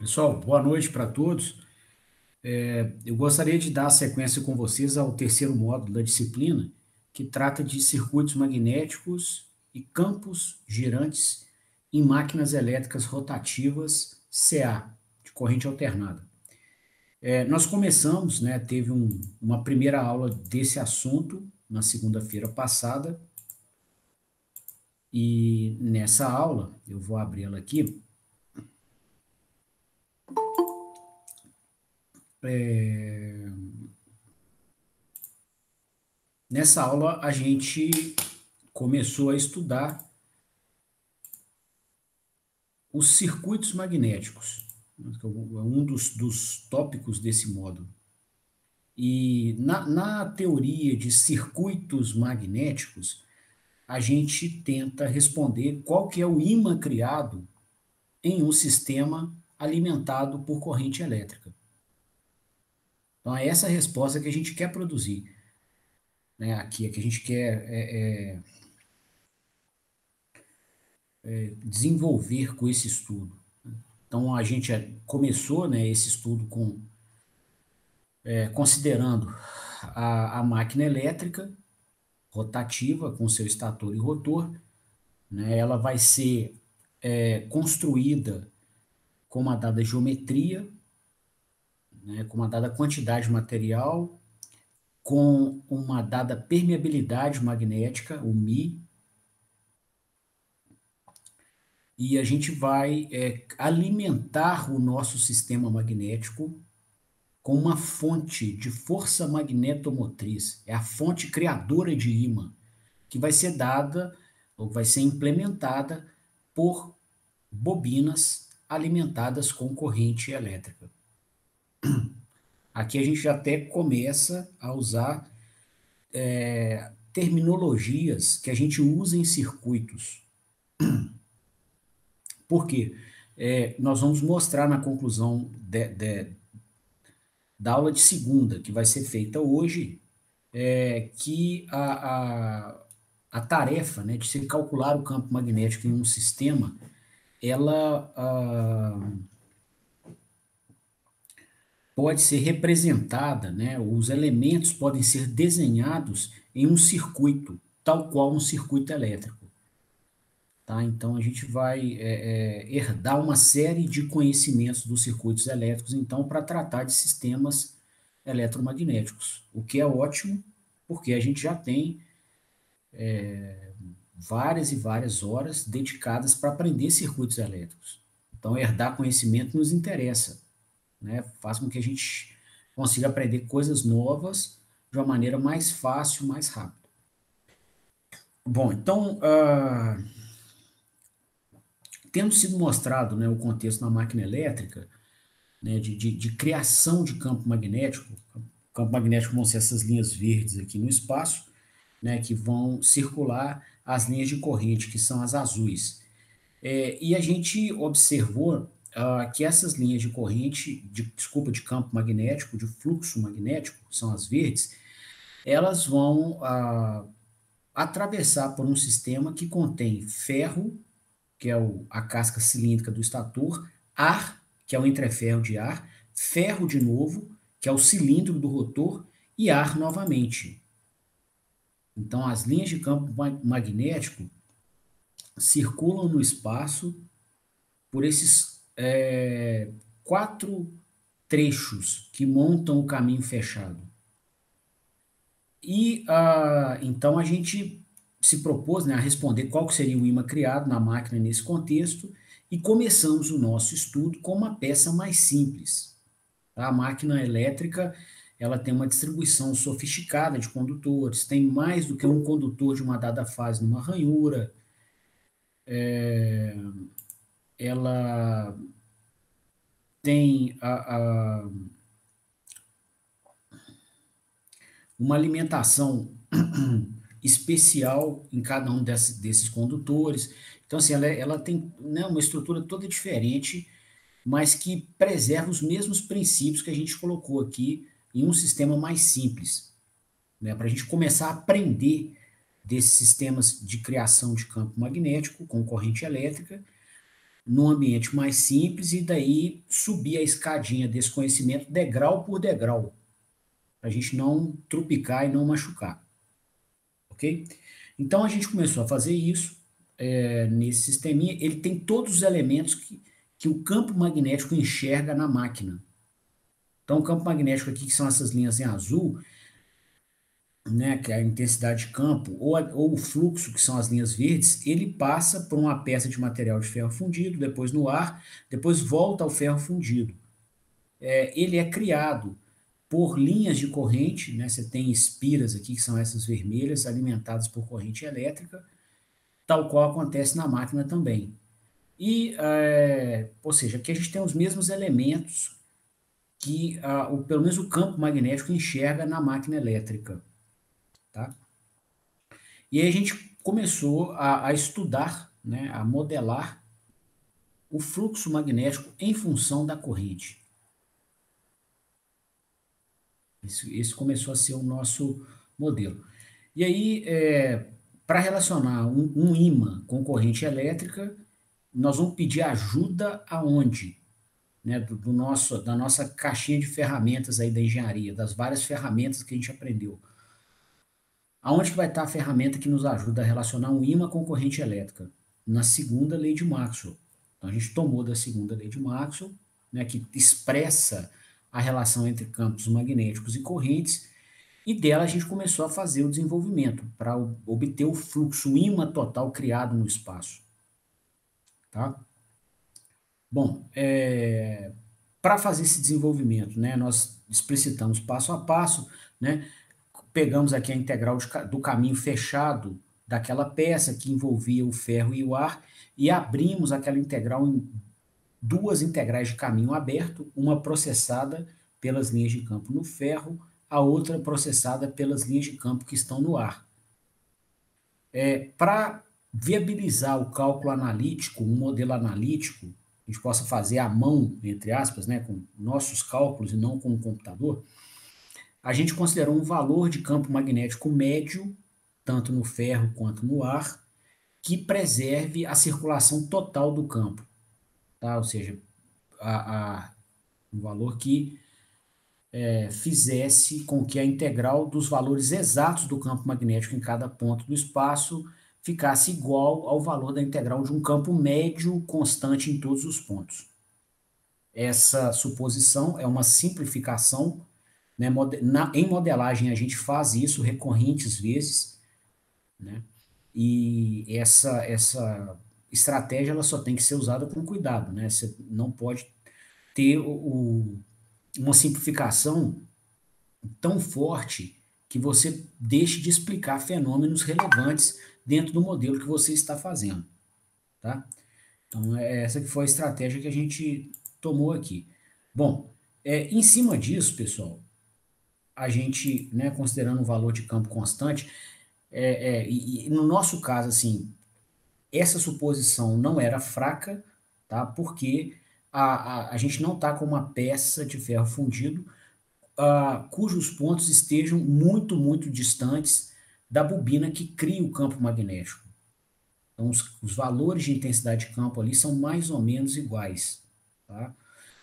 Pessoal, boa noite para todos. Eu gostaria de dar sequência com vocês ao terceiro módulo da disciplina, que trata de circuitos magnéticos e campos girantes em máquinas elétricas rotativas CA, de corrente alternada. Nós começamos, né, teve uma primeira aula desse assunto na segunda-feira passada, e nessa aula, eu vou abrir ela aqui. Nessa aula, a gente começou a estudar os circuitos magnéticos, que é um dos tópicos desse módulo. E na teoria de circuitos magnéticos, a gente tenta responder qual que é o ímã criado em um sistema alimentado por corrente elétrica. Então, é essa a resposta que a gente quer produzir, né? Aqui, é que a gente quer desenvolver com esse estudo. Então, a gente começou, né, esse estudo considerando a máquina elétrica rotativa com seu estator e rotor, né? Ela vai ser construída com uma dada geometria, né? Com uma dada quantidade de material, com uma dada permeabilidade magnética, o Mi, e a gente vai alimentar o nosso sistema magnético com uma fonte de força magnetomotriz, é a fonte criadora de ímã, que vai ser dada ou vai ser implementada por bobinas alimentadas com corrente elétrica. Aqui a gente já até começa a usar terminologias que a gente usa em circuitos. Por quê? Nós vamos mostrar na conclusão da aula de segunda, que vai ser feita hoje, que a tarefa, né, de se calcular o campo magnético em um sistema, ela pode ser representada, né, os elementos podem ser desenhados em um circuito, tal qual um circuito elétrico. Tá? Então, a gente vai herdar uma série de conhecimentos dos circuitos elétricos, então, para tratar de sistemas eletromagnéticos, o que é ótimo, porque a gente já tem várias e várias horas dedicadas para aprender circuitos elétricos. Então, herdar conhecimento nos interessa, né? Faz com que a gente consiga aprender coisas novas de uma maneira mais fácil, mais rápida. Bom, então, tendo sido mostrado, né, o contexto na máquina elétrica, né, de criação de campo magnético, campo magnético vão ser essas linhas verdes aqui no espaço, né, que vão circular as linhas de corrente, que são as azuis. E a gente observou que essas linhas de corrente, de campo magnético, de fluxo magnético, são as verdes, elas vão atravessar por um sistema que contém ferro, que é a casca cilíndrica do estator, ar, que é o entreferro de ar, ferro de novo, que é o cilindro do rotor, e ar novamente. Então, as linhas de campo magnético circulam no espaço por esses quatro trechos que montam o caminho fechado. E então a gente se propôs, né, a responder qual que seria o ímã criado na máquina nesse contexto e começamos o nosso estudo com uma peça mais simples. Tá? A máquina elétrica ela tem uma distribuição sofisticada de condutores, tem mais do que um condutor de uma dada fase numa ranhura, ela tem uma alimentação especial em cada um desses condutores. Então, assim, ela tem, né, uma estrutura toda diferente, mas que preserva os mesmos princípios que a gente colocou aqui em um sistema mais simples, né, para a gente começar a aprender desses sistemas de criação de campo magnético com corrente elétrica, num ambiente mais simples e daí subir a escadinha desse conhecimento degrau por degrau, para a gente não trupicar e não machucar, ok? Então a gente começou a fazer isso nesse sisteminha. Ele tem todos os elementos que o campo magnético enxerga na máquina. Então o campo magnético aqui, que são essas linhas em azul, né, que é a intensidade de campo, ou o fluxo, que são as linhas verdes, ele passa por uma peça de material de ferro fundido, depois no ar, depois volta ao ferro fundido. Ele é criado por linhas de corrente, né? Você tem espiras aqui, que são essas vermelhas, alimentadas por corrente elétrica, tal qual acontece na máquina também. Ou seja, aqui a gente tem os mesmos elementos que, pelo menos o campo magnético enxerga na máquina elétrica, tá? E aí a gente começou a estudar, né, a modelar o fluxo magnético em função da corrente. Esse começou a ser o nosso modelo. E aí, para relacionar um ímã com corrente elétrica, nós vamos pedir ajuda aonde? Né, da nossa caixinha de ferramentas aí da engenharia, das várias ferramentas que a gente aprendeu. Aonde que vai estar a ferramenta que nos ajuda a relacionar um ímã com corrente elétrica? Na segunda lei de Maxwell. Então, a gente tomou da segunda lei de Maxwell, né, que expressa a relação entre campos magnéticos e correntes, e dela a gente começou a fazer o desenvolvimento para obter o fluxo, o ímã total criado no espaço. Tá? Bom, para fazer esse desenvolvimento, né, nós explicitamos passo a passo, né, pegamos aqui a integral do caminho fechado daquela peça que envolvia o ferro e o ar e abrimos aquela integral em duas integrais de caminho aberto, uma processada pelas linhas de campo no ferro, a outra processada pelas linhas de campo que estão no ar. Para viabilizar o cálculo analítico, um modelo analítico, a gente possa fazer à mão, entre aspas, né, com nossos cálculos e não com o computador, a gente considerou um valor de campo magnético médio, tanto no ferro quanto no ar, que preserve a circulação total do campo, tá? Ou seja, um valor que fizesse com que a integral dos valores exatos do campo magnético em cada ponto do espaço ficasse igual ao valor da integral de um campo médio constante em todos os pontos. Essa suposição é uma simplificação, né? Em modelagem a gente faz isso recorrentes vezes, né? E essa estratégia ela só tem que ser usada com cuidado, né? Você não pode ter uma simplificação tão forte que você deixe de explicar fenômenos relevantes dentro do modelo que você está fazendo, tá? Então, essa que foi a estratégia que a gente tomou aqui. Bom, em cima disso, pessoal, a gente, né, considerando o valor de campo constante, e no nosso caso, assim, essa suposição não era fraca, tá? Porque a gente não está com uma peça de ferro fundido cujos pontos estejam muito, muito distantes da bobina que cria o campo magnético. Então, os valores de intensidade de campo ali são mais ou menos iguais, tá?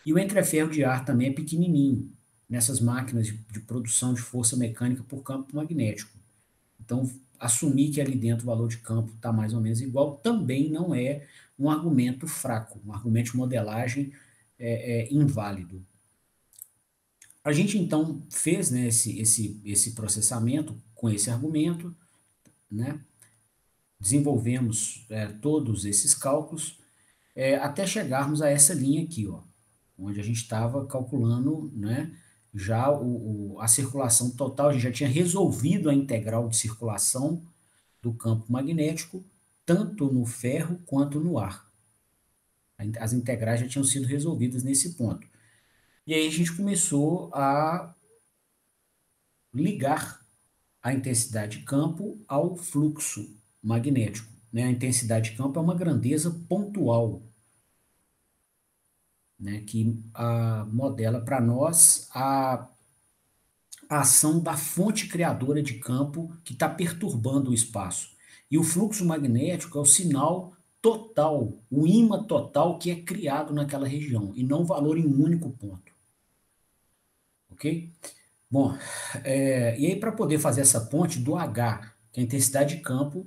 E o entreferro de ar também é pequenininho, nessas máquinas de produção de força mecânica por campo magnético. Então, assumir que ali dentro o valor de campo está mais ou menos igual também não é um argumento fraco, um argumento de modelagem inválido. A gente, então, fez, né, esse processamento com esse argumento, né? Desenvolvemos todos esses cálculos até chegarmos a essa linha aqui, ó, onde a gente estava calculando, né, já a circulação total, a gente já tinha resolvido a integral de circulação do campo magnético, tanto no ferro quanto no ar. As integrais já tinham sido resolvidas nesse ponto. E aí a gente começou a ligar a intensidade de campo ao fluxo magnético, né? A intensidade de campo é uma grandeza pontual, né, que modela para nós a ação da fonte criadora de campo que está perturbando o espaço. E o fluxo magnético é o sinal total, o ímã total que é criado naquela região, e não o valor em um único ponto. Ok? Bom, e aí para poder fazer essa ponte do H, que é a intensidade de campo,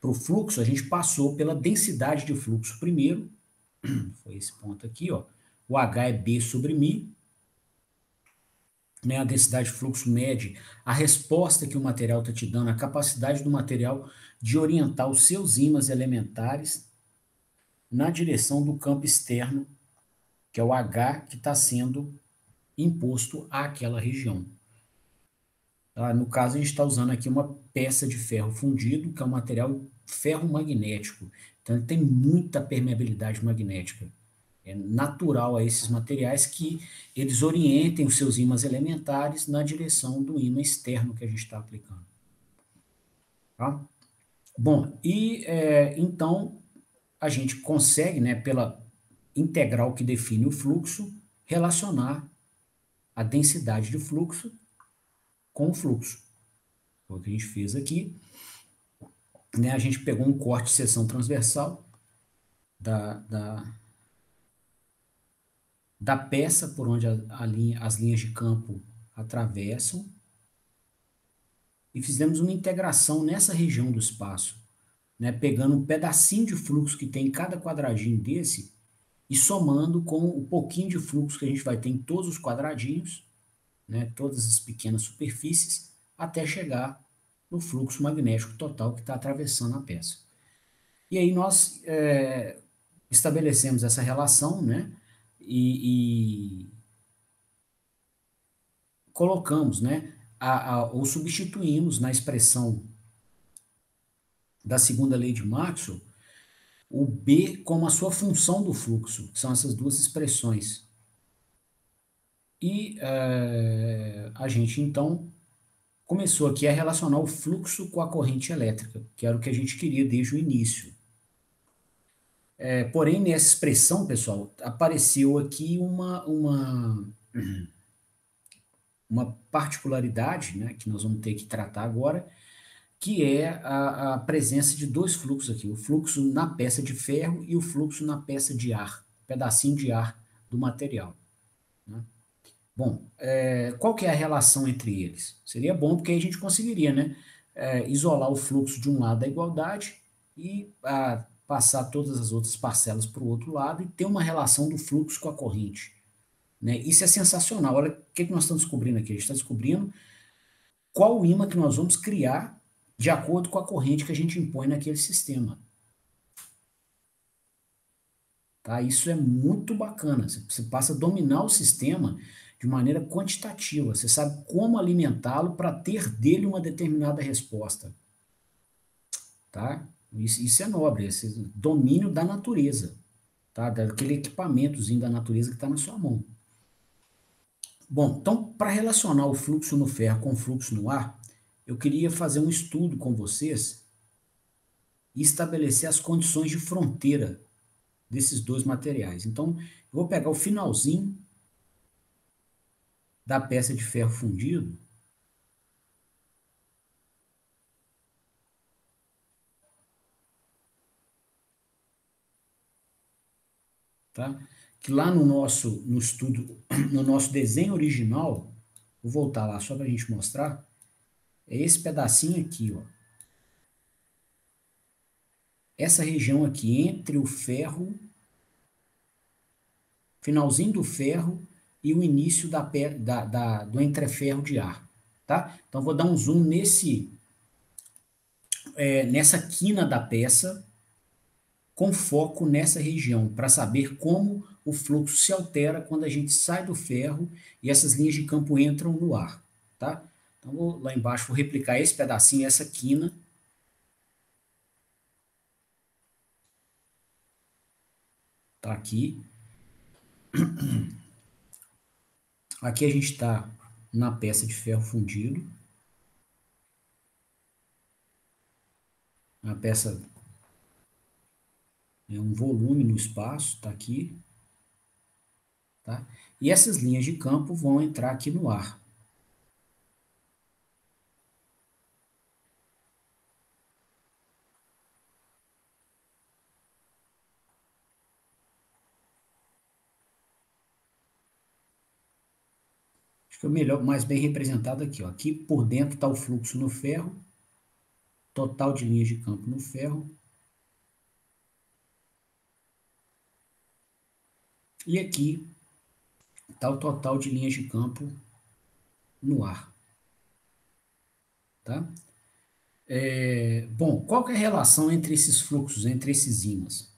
para o fluxo, a gente passou pela densidade de fluxo primeiro, foi esse ponto aqui, ó. O H é B sobre μ, né? A densidade de fluxo mede a resposta que o material está te dando, a capacidade do material de orientar os seus ímãs elementares na direção do campo externo, que é o H que está sendo imposto àquela região. Tá? No caso, a gente está usando aqui uma peça de ferro fundido, que é um material ferromagnético. Então, ele tem muita permeabilidade magnética. É natural a esses materiais que eles orientem os seus ímãs elementares na direção do ímã externo que a gente está aplicando. Tá? Bom, então a gente consegue, né, pela integral que define o fluxo, relacionar a densidade de fluxo com o fluxo. Foi o que a gente fez aqui. Né, a gente pegou um corte de seção transversal da peça por onde as linhas de campo atravessam e fizemos uma integração nessa região do espaço, né, pegando um pedacinho de fluxo que tem em cada quadradinho desse e somando com o pouquinho de fluxo que a gente vai ter em todos os quadradinhos, né, todas as pequenas superfícies, até chegar no fluxo magnético total que está atravessando a peça. E aí nós estabelecemos essa relação, né, e colocamos, né, ou substituímos na expressão da segunda lei de Maxwell o B como a sua função do fluxo, que são essas duas expressões. E a gente, então, começou aqui a relacionar o fluxo com a corrente elétrica, que era o que a gente queria desde o início. Porém, nessa expressão, pessoal, apareceu aqui uma particularidade, né, que nós vamos ter que tratar agora, que é a presença de dois fluxos aqui, o fluxo na peça de ferro e o fluxo na peça de ar, pedacinho de ar do material. Né? Bom, qual que é a relação entre eles? Seria bom porque aí a gente conseguiria, né, isolar o fluxo de um lado da igualdade e passar todas as outras parcelas para o outro lado e ter uma relação do fluxo com a corrente. Né? Isso é sensacional. Olha o que nós estamos descobrindo aqui. A gente está descobrindo qual ímã que nós vamos criar de acordo com a corrente que a gente impõe naquele sistema. Tá? Isso é muito bacana. Você passa a dominar o sistema de maneira quantitativa. Você sabe como alimentá-lo para ter dele uma determinada resposta. Tá? Isso é nobre, esse domínio da natureza. Tá? Daquele equipamentozinho da natureza que está na sua mão. Bom, então, para relacionar o fluxo no ferro com o fluxo no ar, eu queria fazer um estudo com vocês e estabelecer as condições de fronteira desses dois materiais. Então, eu vou pegar o finalzinho da peça de ferro fundido tá? Que lá no estudo, no nosso desenho original, vou voltar lá só para a gente mostrar, é esse pedacinho aqui, ó. Essa região aqui entre o ferro, finalzinho do ferro e o início do entreferro de ar, tá? Então, vou dar um zoom nessa quina da peça, com foco nessa região, para saber como o fluxo se altera quando a gente sai do ferro e essas linhas de campo entram no ar, tá? Então, lá embaixo, vou replicar esse pedacinho, essa quina. Tá aqui. Aqui a gente está na peça de ferro fundido. A peça é um volume no espaço, tá aqui. Tá? E essas linhas de campo vão entrar aqui no ar. Acho que é o melhor, mais bem representado aqui, ó. Aqui por dentro está o fluxo no ferro, total de linhas de campo no ferro. E aqui está o total de linhas de campo no ar. Tá? Bom, qual que é a relação entre esses fluxos, entre esses ímãs?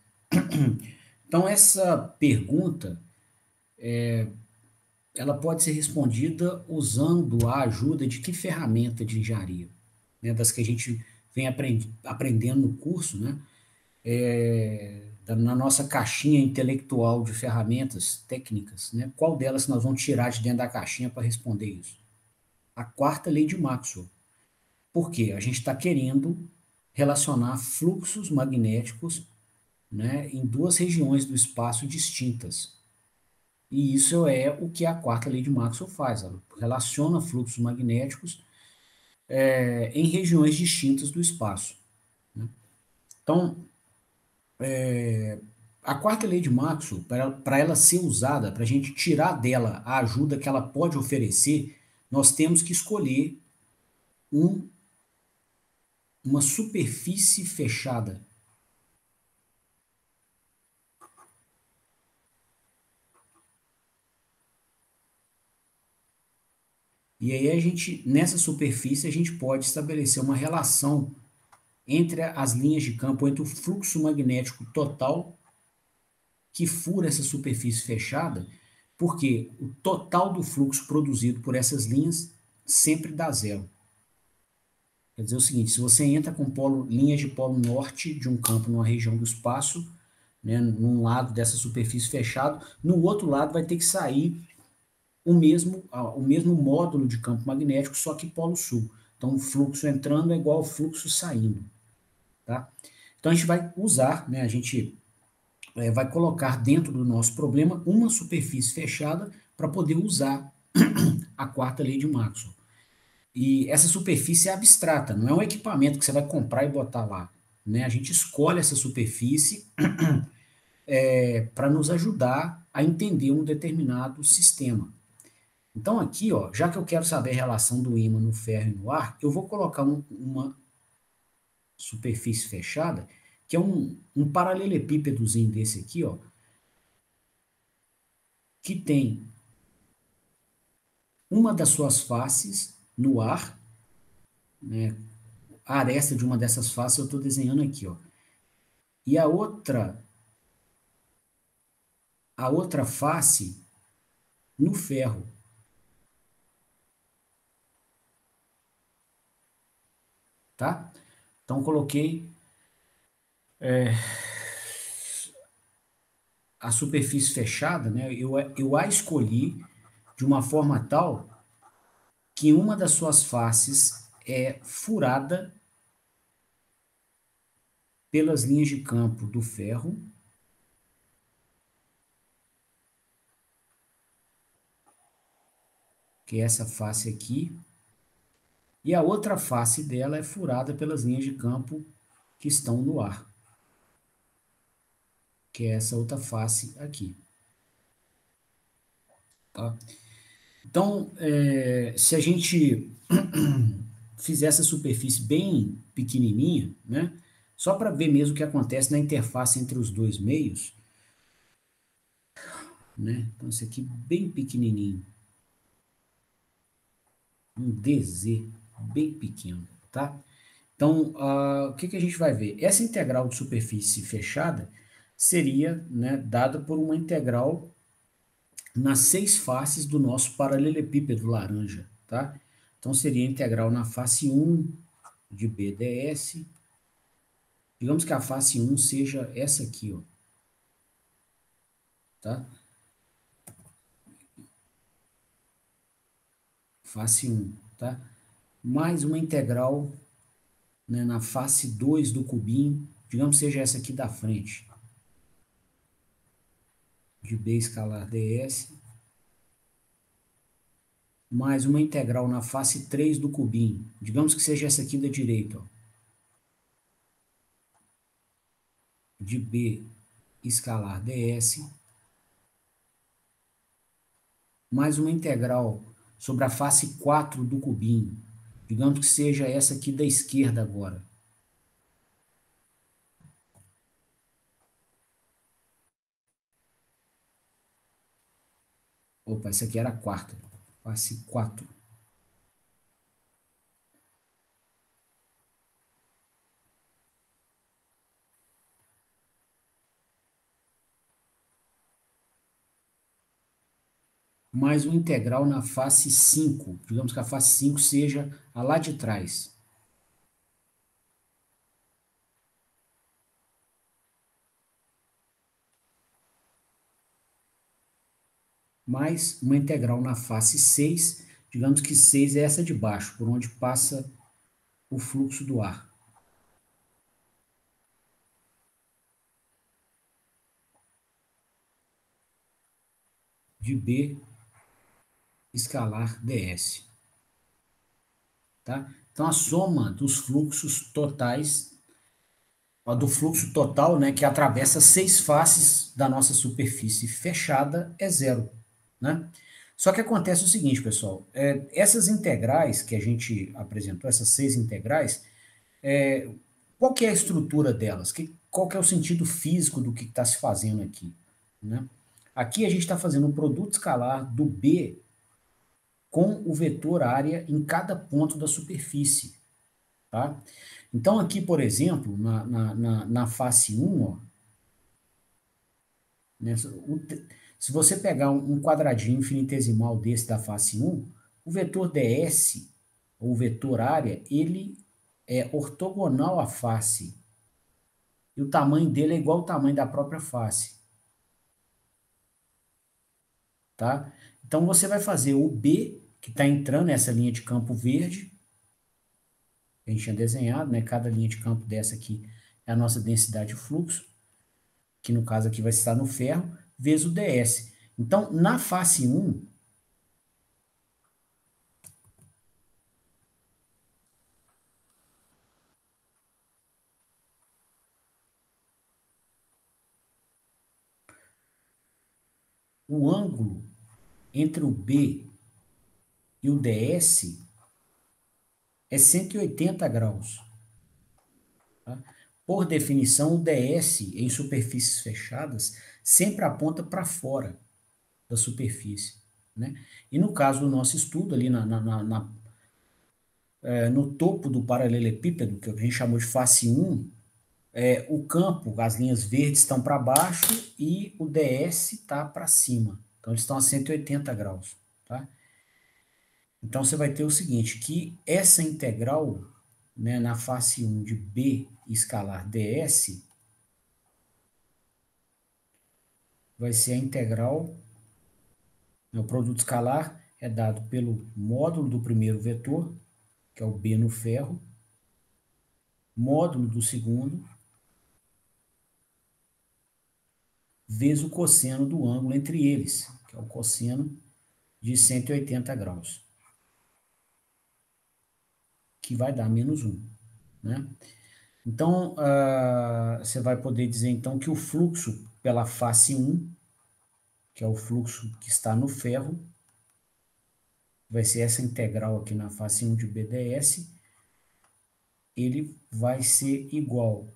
Então, essa pergunta, ela pode ser respondida usando a ajuda de que ferramenta de engenharia? Né, das que a gente vem aprendendo no curso, né? Na nossa caixinha intelectual de ferramentas técnicas, né? Qual delas nós vamos tirar de dentro da caixinha para responder isso? A quarta lei de Maxwell. Por quê? A gente está querendo relacionar fluxos magnéticos, né, em duas regiões do espaço distintas. E isso é o que a quarta lei de Maxwell faz. Ela relaciona fluxos magnéticos em regiões distintas do espaço. Né? Então, a quarta lei de Maxwell, para ela ser usada, para a gente tirar dela a ajuda que ela pode oferecer, nós temos que escolher um, uma superfície fechada. E aí nessa superfície, a gente pode estabelecer uma relação entre as linhas de campo, entre o fluxo magnético total que fura essa superfície fechada, porque o total do fluxo produzido por essas linhas sempre dá zero. Quer dizer o seguinte, se você entra com linhas de polo norte de um campo numa região do espaço, né, num lado dessa superfície fechada, no outro lado vai ter que sair o mesmo módulo de campo magnético, só que polo sul. Então, o fluxo entrando é igual ao fluxo saindo. Tá? Então, a gente vai usar, né, a gente vai colocar dentro do nosso problema uma superfície fechada para poder usar a quarta lei de Maxwell. E essa superfície é abstrata, não é um equipamento que você vai comprar e botar lá. Né? A gente escolhe essa superfície para nos ajudar a entender um determinado sistema. Então aqui, ó, já que eu quero saber a relação do ímã no ferro e no ar, eu vou colocar uma superfície fechada, que é um paralelepípedozinho desse aqui, ó, que tem uma das suas faces no ar, né? A aresta de uma dessas faces eu estou desenhando aqui, ó. E a outra face no ferro, tá? Então coloquei a superfície fechada, né? Eu a escolhi de uma forma tal que uma das suas faces é furada pelas linhas de campo do ferro, que é essa face aqui, e a outra face dela é furada pelas linhas de campo que estão no ar, que é essa outra face aqui. Tá? Então, se a gente fizer essa superfície bem pequenininha, né, só para ver mesmo o que acontece na interface entre os dois meios, né, então esse aqui bem pequenininho, um DZ bem pequeno, tá? Então, o que a gente vai ver? Essa integral de superfície fechada seria, né, dada por uma integral nas 6 faces do nosso paralelepípedo laranja, tá? Então, seria integral na face 1 de BDS. Digamos que a face 1 seja essa aqui, ó, tá? Face 1, tá? Mais uma integral, né, na face 2 do cubinho, digamos que seja essa aqui da frente, de B escalar ds, mais uma integral na face 3 do cubinho, digamos que seja essa aqui da direita, ó, de B escalar ds, mais uma integral sobre a face 4 do cubinho. Digamos que seja essa aqui da esquerda agora. Opa, essa aqui era a quarta. Face 4. Mais um integral na face 5. Digamos que a face 5 seja a lá de trás. Mais uma integral na face 6. Digamos que 6 é essa de baixo, por onde passa o fluxo do ar. De B escalar ds. Tá? Então, a soma dos fluxos totais, do fluxo total, né, que atravessa 6 faces da nossa superfície fechada, é zero. Né? Só que acontece o seguinte, pessoal, essas integrais que a gente apresentou, essas 6 integrais, qual que é a estrutura delas? Qual que é o sentido físico do que está se fazendo aqui? Né? Aqui a gente está fazendo um produto escalar do B com o vetor área em cada ponto da superfície. Tá? Então, aqui, por exemplo, na face 1, ó, né, se você pegar um quadradinho infinitesimal desse da face 1, o vetor ds, ou vetor área, ele é ortogonal à face. E o tamanho dele é igual ao tamanho da própria face. Tá? Então, você vai fazer o B, que está entrando nessa linha de campo verde, que a gente tinha desenhado, né? Cada linha de campo dessa aqui é a nossa densidade de fluxo, que no caso aqui vai estar no ferro, vezes o ds. Então, na face 1, o ângulo entre o B e o ds é 180 graus. Tá? Por definição, o ds em superfícies fechadas sempre aponta para fora da superfície. Né? E no caso do nosso estudo, ali no topo do paralelepípedo, que a gente chamou de face 1, o campo, as linhas verdes estão para baixo e o ds está para cima. Então, eles estão a 180 graus. Tá? Então, você vai ter o seguinte, que essa integral, né, na face 1 de B escalar ds, vai ser a integral, né, o produto escalar é dado pelo módulo do primeiro vetor, que é o B no ferro, módulo do segundo, vezes o cosseno do ângulo entre eles, que é o cosseno de 180 graus, que vai dar menos 1. Né? Então, você vai poder dizer então que o fluxo pela face 1, que é o fluxo que está no ferro, vai ser essa integral aqui na face 1 de BDS, ele vai ser igual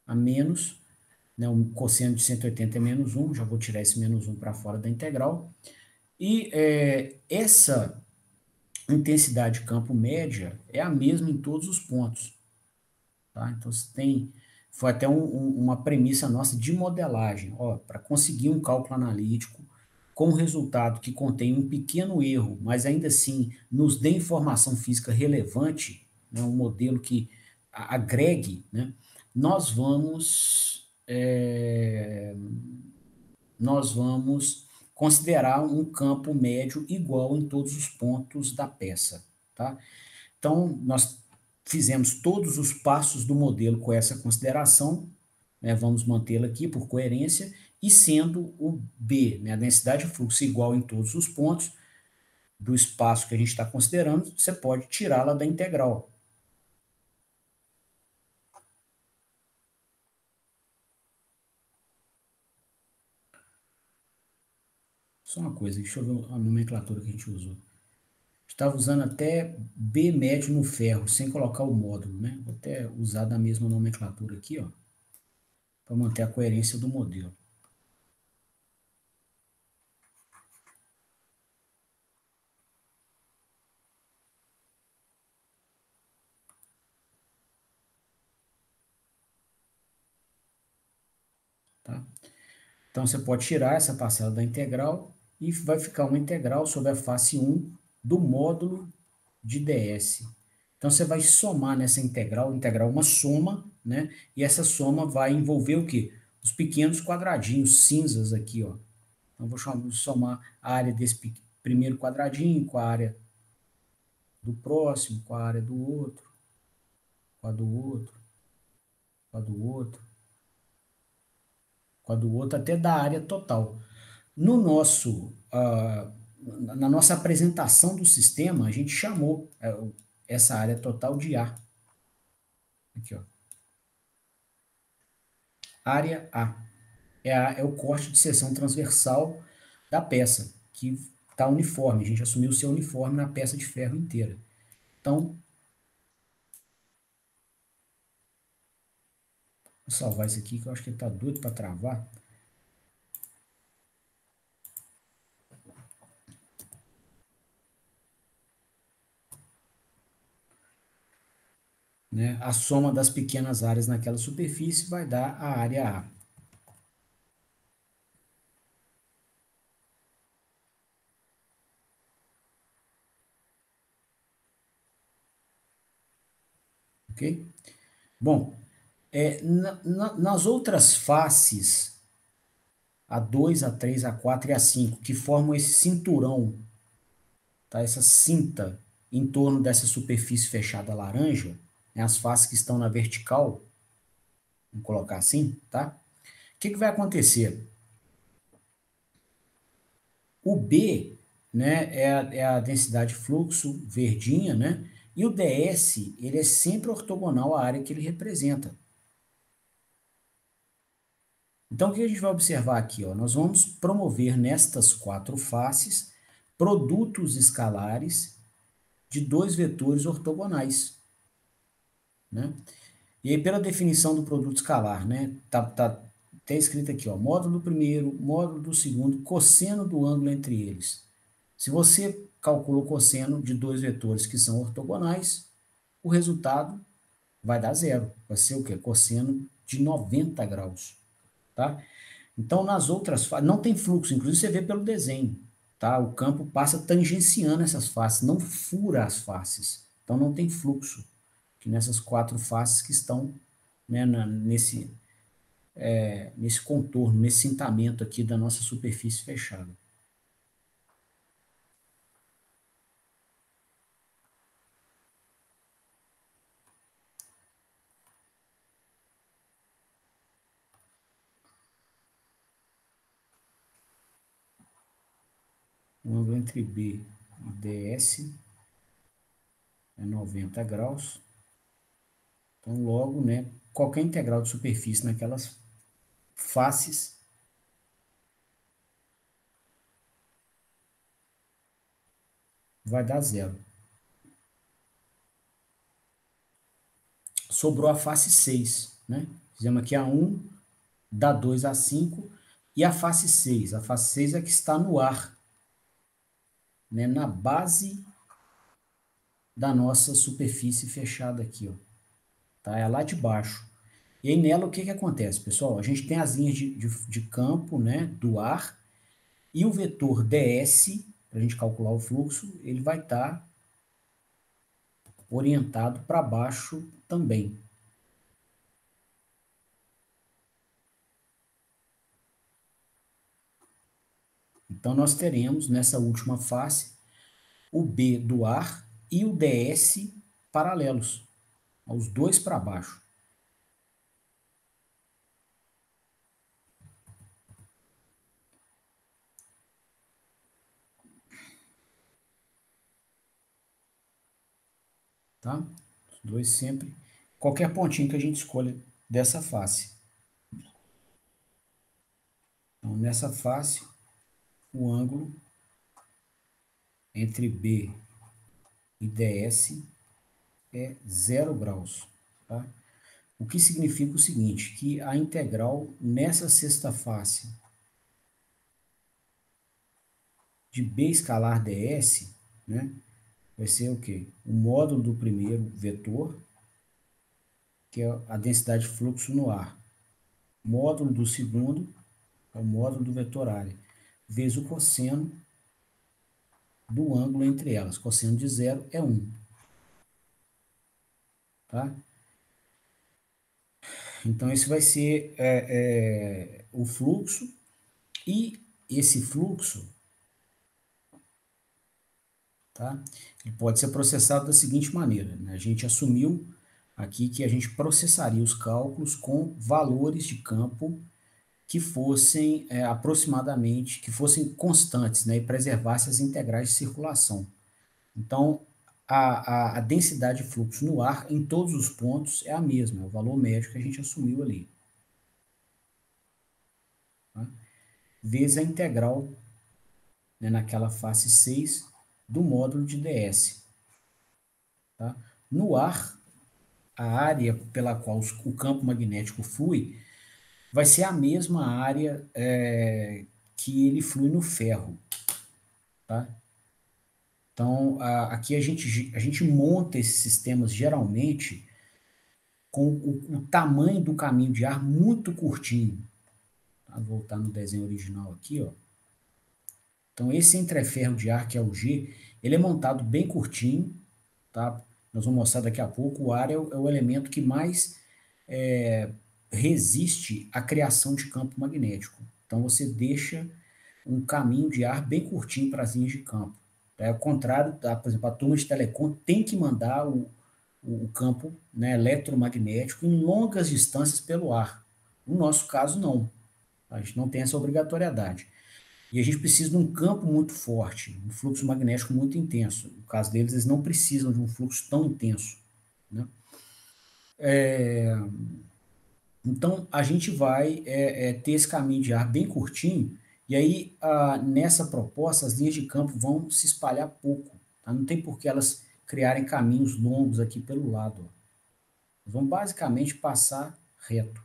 a menos, né, o cosseno de 180 é menos 1, já vou tirar esse menos 1 para fora da integral, e essa intensidade de campo média é a mesma em todos os pontos. Tá? Então, foi até uma premissa nossa de modelagem. Para conseguir um cálculo analítico com resultado que contém um pequeno erro, mas ainda assim nos dê informação física relevante, né, um modelo que agregue, né, nós vamos, nós vamos considerar um campo médio igual em todos os pontos da peça. Tá? Então, nós fizemos todos os passos do modelo com essa consideração, né, vamos mantê-la aqui por coerência, e sendo o B, né, a densidade de fluxo igual em todos os pontos do espaço que a gente está considerando, você pode tirá-la da integral. Só uma coisa, deixa eu ver a nomenclatura que a gente usou. Estava usando até B médio no ferro, sem colocar o módulo, né? Vou até usar da mesma nomenclatura aqui, ó, para manter a coerência do modelo. Tá? Então, você pode tirar essa parcela da integral e vai ficar uma integral sobre a face 1 do módulo de ds. Então, você vai somar nessa integral, integrar uma soma, né? E essa soma vai envolver o quê? Os pequenos quadradinhos cinzas aqui, ó. Então, vou somar a área desse primeiro quadradinho com a área do próximo, com a área do outro, com a do outro, com a do outro, com a do outro, até da área total. No nosso, na nossa apresentação do sistema, a gente chamou essa área total de A. Aqui, ó. Área A. É o corte de seção transversal da peça, que está uniforme. A gente assumiu ser uniforme na peça de ferro inteira. Então, vou salvar isso aqui, que eu acho que ele está doido para travar. Né? A soma das pequenas áreas naquela superfície vai dar a área A. Ok? Bom, nas outras faces, a 2, a 3, a 4 e a 5, que formam esse cinturão, tá? Essa cinta em torno dessa superfície fechada laranja, né? As faces que estão na vertical, vamos colocar assim, tá? O que vai acontecer? O B, né, é a densidade de fluxo verdinha, né? E o ds, ele é sempre ortogonal à área que ele representa. Então, o que a gente vai observar aqui? Ó? Nós vamos promover nestas quatro faces produtos escalares de dois vetores ortogonais, né? E aí, pela definição do produto escalar, né? Tá até escrito aqui, ó, módulo do primeiro, módulo do segundo, cosseno do ângulo entre eles. Se você calcula o cosseno de dois vetores que são ortogonais, o resultado vai dar zero. Vai ser o quê? Cosseno de 90 graus, tá? Então, nas outras faces, não tem fluxo, inclusive você vê pelo desenho, tá? O campo passa tangenciando essas faces, não fura as faces. Então, não tem fluxo que nessas quatro faces que estão, né, nesse contorno, nesse cintamento aqui da nossa superfície fechada. O ângulo entre B e DS é 90 graus. Então, logo, né, qualquer integral de superfície naquelas faces vai dar zero. Sobrou a face 6, né? Fizemos aqui a 1, da 2 a 5, e a face 6. A face 6 é que está no ar, né, na base da nossa superfície fechada aqui, ó. Tá? É lá de baixo. E aí nela o que acontece, pessoal? A gente tem as linhas de campo, né, do ar, e o vetor ds, para a gente calcular o fluxo, ele vai estar orientado para baixo também. Então, nós teremos nessa última face o B do ar e o ds paralelos, os dois para baixo. Tá? Os dois sempre, qualquer pontinho que a gente escolha dessa face. Então, nessa face, o ângulo entre B e DS é 0 graus, tá? O que significa o seguinte, que a integral nessa sexta face de B escalar ds, né, vai ser o quê? O módulo do primeiro vetor, que é a densidade de fluxo no ar. Módulo do segundo, é o módulo do vetor área, vezes o cosseno do ângulo entre elas. Cosseno de 0 é 1. Tá? Então, esse vai ser o fluxo, e esse fluxo, tá? Ele pode ser processado da seguinte maneira, né? A gente assumiu aqui que a gente processaria os cálculos com valores de campo que fossem aproximadamente, que fossem constantes, né? E preservassem as integrais de circulação. Então, a densidade de fluxo no ar, em todos os pontos, é a mesma, é o valor médio que a gente assumiu ali. Tá? Vezes a integral, né, naquela face 6 do módulo de ds. Tá? No ar, a área pela qual o campo magnético flui vai ser a mesma área que ele flui no ferro. Tá? Então, aqui a gente monta esses sistemas geralmente com o tamanho do caminho de ar muito curtinho. Tá? Vou voltar no desenho original aqui, ó. Então, esse entreferro de ar, que é o G, ele é montado bem curtinho, tá? Nós vamos mostrar daqui a pouco. O ar é o elemento que mais resiste à criação de campo magnético. Então, você deixa um caminho de ar bem curtinho para as linhas de campo. É ao contrário, por exemplo, a turma de telecom tem que mandar o campo, né, eletromagnético em longas distâncias pelo ar. No nosso caso, não. A gente não tem essa obrigatoriedade. E a gente precisa de um campo muito forte, um fluxo magnético muito intenso. No caso deles, eles não precisam de um fluxo tão intenso. Né? Então, a gente vai ter esse caminho de ar bem curtinho, e aí, nessa proposta, as linhas de campo vão se espalhar pouco. Tá? Não tem por que elas criarem caminhos longos aqui pelo lado. Ó. Vão basicamente passar reto.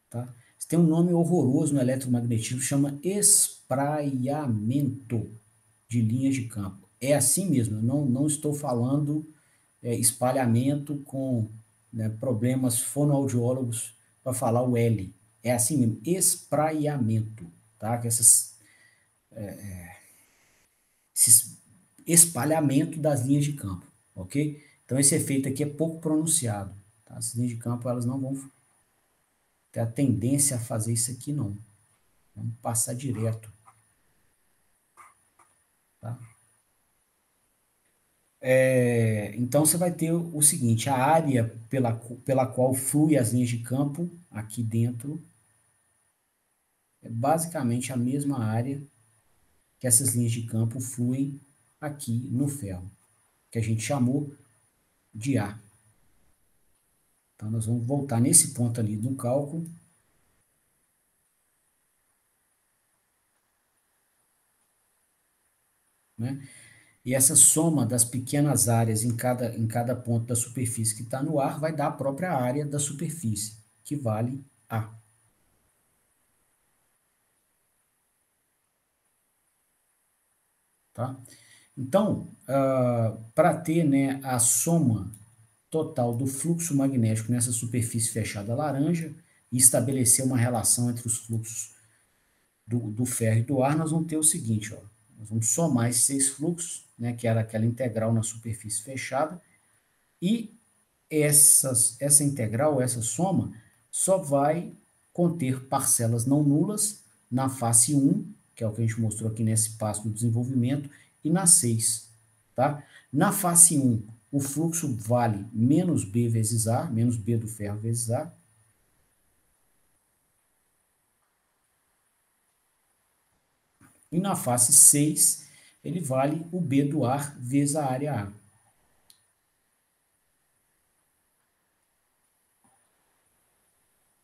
Tá? Tem um nome horroroso no eletromagnetismo, chama espraiamento de linhas de campo. É assim mesmo, eu não estou falando espalhamento com, né, problemas fonoaudiólogos para falar o L. É assim mesmo, espraiamento, tá? Que esses espalhamento das linhas de campo, ok? Então esse efeito aqui é pouco pronunciado, tá? As linhas de campo, elas não vão ter a tendência a fazer isso aqui, não. Vamos passar direto, tá? Então você vai ter o seguinte, a área pela qual flui as linhas de campo aqui dentro é basicamente a mesma área que essas linhas de campo fluem aqui no ferro, que a gente chamou de A. Então nós vamos voltar nesse ponto ali do cálculo, né? E essa soma das pequenas áreas em cada ponto da superfície que está no ar vai dar a própria área da superfície, que vale A. Tá? Então, para ter, né, a soma total do fluxo magnético nessa superfície fechada laranja e estabelecer uma relação entre os fluxos do ferro e do ar, nós vamos ter o seguinte, ó, nós vamos somar esses 6 fluxos, né, que era aquela integral na superfície fechada, e essa integral, essa soma, só vai conter parcelas não nulas na face 1, que é o que a gente mostrou aqui nesse passo do desenvolvimento, e na 6. Tá? Na face 1, o fluxo vale menos B vezes A, menos B do ferro vezes A. E na face 6, ele vale o B do ar vezes a área A.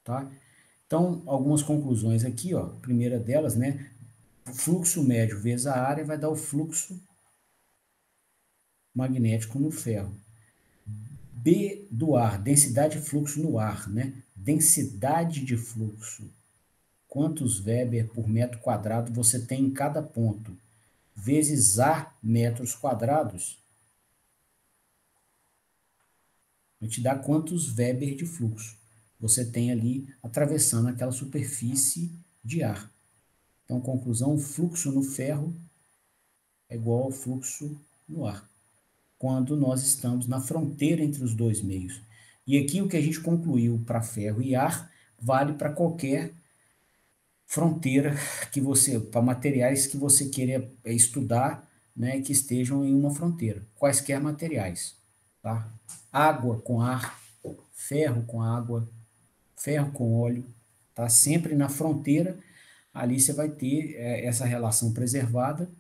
Tá? Então, algumas conclusões aqui, ó. A primeira delas, né? O fluxo médio vezes a área vai dar o fluxo magnético no ferro. B do ar, densidade de fluxo no ar, né? Densidade de fluxo. Quantos Weber por metro quadrado você tem em cada ponto? Vezes A metros quadrados. Vai te dar quantos Weber de fluxo você tem ali atravessando aquela superfície de ar. Então, conclusão, o fluxo no ferro é igual ao fluxo no ar, quando nós estamos na fronteira entre os dois meios. E aqui o que a gente concluiu para ferro e ar vale para qualquer fronteira que você, para materiais que você queira estudar, né, que estejam em uma fronteira, quaisquer materiais, tá? Água com ar, ferro com água, ferro com óleo, tá? Sempre na fronteira, ali você vai ter essa relação preservada.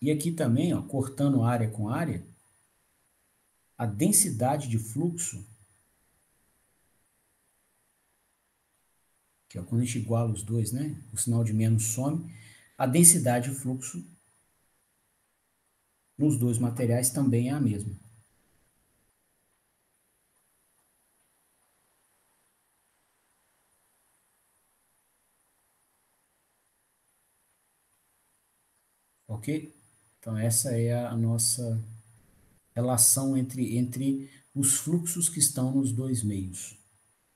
E aqui também, ó, cortando área com área, a densidade de fluxo, que é quando a gente iguala os dois, né? O sinal de menos some, a densidade de fluxo nos dois materiais também é a mesma. Ok? Então, essa é a nossa relação entre os fluxos que estão nos dois meios,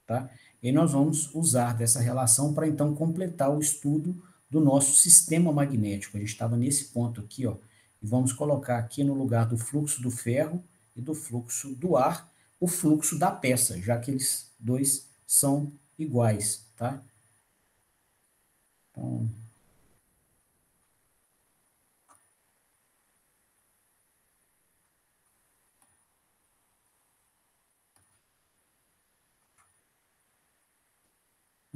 tá? E nós vamos usar dessa relação para, então, completar o estudo do nosso sistema magnético. A gente estava nesse ponto aqui, ó, e vamos colocar aqui no lugar do fluxo do ferro e do fluxo do ar, o fluxo da peça, já que eles dois são iguais, tá? Então,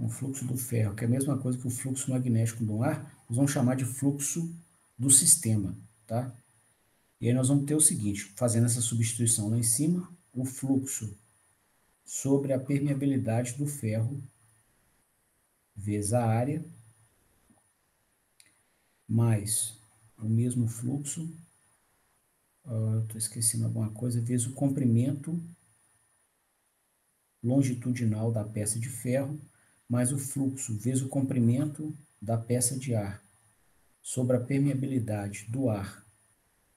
o fluxo do ferro, que é a mesma coisa que o fluxo magnético do ar, nós vamos chamar de fluxo do sistema, tá? E aí nós vamos ter o seguinte, fazendo essa substituição lá em cima, o fluxo sobre a permeabilidade do ferro vezes a área, mais o mesmo fluxo, estou esquecendo alguma coisa, vezes o comprimento longitudinal da peça de ferro, mais o fluxo vezes o comprimento da peça de ar sobre a permeabilidade do ar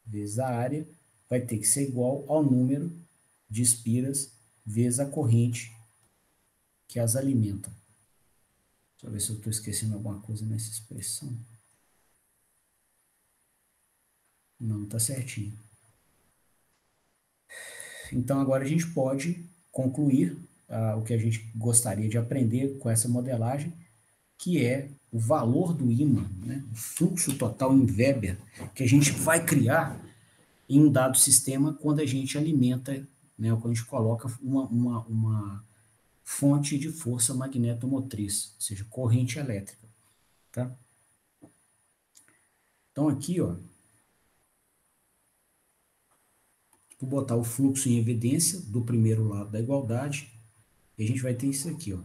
vezes a área, vai ter que ser igual ao número de espiras vezes a corrente que as alimenta. Deixa eu ver se eu estou esquecendo alguma coisa nessa expressão. Não, está certinho. Então, agora a gente pode concluir o que a gente gostaria de aprender com essa modelagem, que é o valor do ímã, né? O fluxo total em Weber, que a gente vai criar em um dado sistema quando a gente alimenta, né, quando a gente coloca uma fonte de força magnetomotriz, ou seja, corrente elétrica. Tá? Então, aqui, ó, vou botar o fluxo em evidência do primeiro lado da igualdade, e a gente vai ter isso aqui, ó.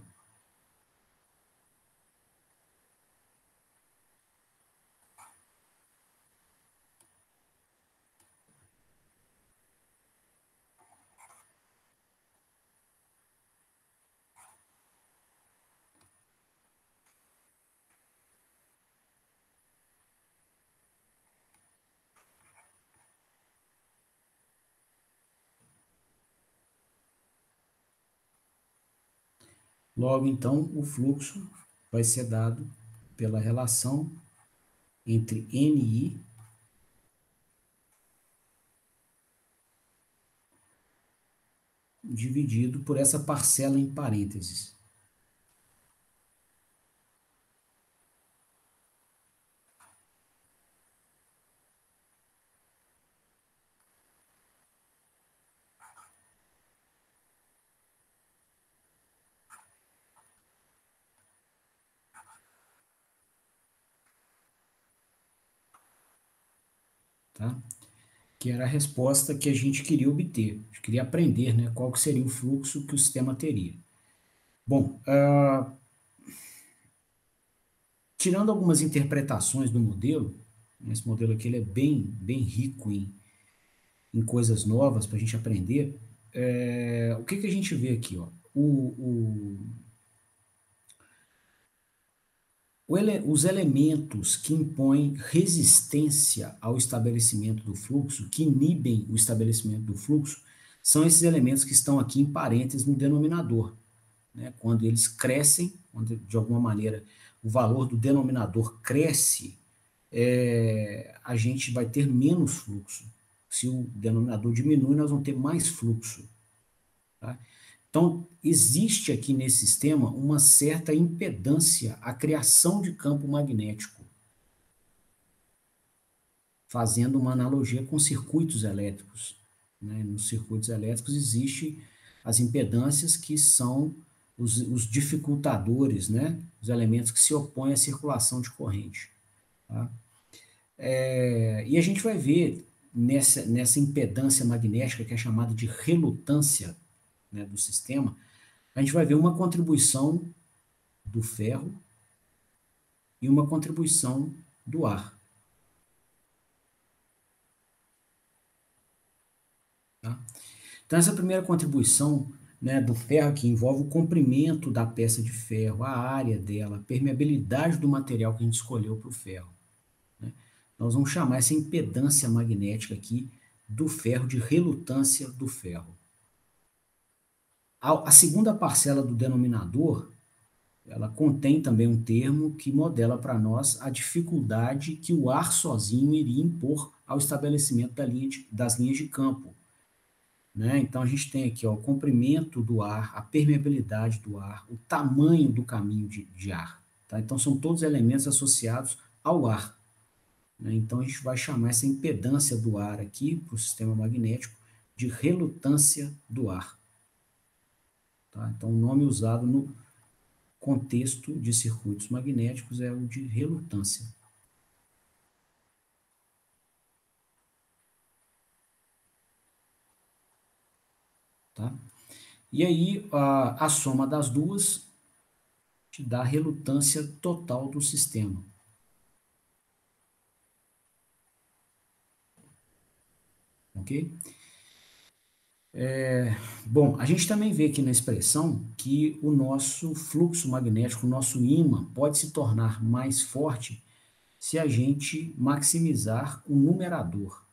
Logo, então, o fluxo vai ser dado pela relação entre NI dividido por essa parcela em parênteses. Tá? Que era a resposta que a gente queria obter. A gente queria aprender, né, qual que seria o fluxo que o sistema teria. Bom, tirando algumas interpretações do modelo, esse modelo aqui ele é bem rico em coisas novas para a gente aprender. O que a gente vê aqui? Ó? Os elementos que impõem resistência ao estabelecimento do fluxo, que inibem o estabelecimento do fluxo, são esses elementos que estão aqui em parênteses no denominador. Né? Quando eles crescem, quando de alguma maneira o valor do denominador cresce, a gente vai ter menos fluxo. Se o denominador diminui, nós vamos ter mais fluxo. Tá? Então, existe aqui nesse sistema uma certa impedância à criação de campo magnético, fazendo uma analogia com circuitos elétricos. Né? Nos circuitos elétricos existem as impedâncias que são os dificultadores, né? Os elementos que se opõem à circulação de corrente. Tá? E a gente vai ver nessa impedância magnética, que é chamada de relutância, né, do sistema, a gente vai ver uma contribuição do ferro e uma contribuição do ar. Tá? Então, essa primeira contribuição, né, do ferro, que envolve o comprimento da peça de ferro, a área dela, a permeabilidade do material que a gente escolheu para o ferro. Né? Nós vamos chamar essa impedância magnética aqui do ferro de relutância do ferro. A segunda parcela do denominador, ela contém também um termo que modela para nós a dificuldade que o ar sozinho iria impor ao estabelecimento das linhas de campo. Né? Então, a gente tem aqui ó, o comprimento do ar, a permeabilidade do ar, o tamanho do caminho de ar. Tá? Então, são todos elementos associados ao ar. Né? Então, a gente vai chamar essa impedância do ar aqui, para o sistema magnético, de relutância do ar. Tá? Então, o nome usado no contexto de circuitos magnéticos é o de relutância. Tá? E aí, a soma das duas te dá a relutância total do sistema. Ok? Bom, a gente também vê aqui na expressão que o nosso fluxo magnético, o nosso ímã, pode se tornar mais forte se a gente maximizar o numerador.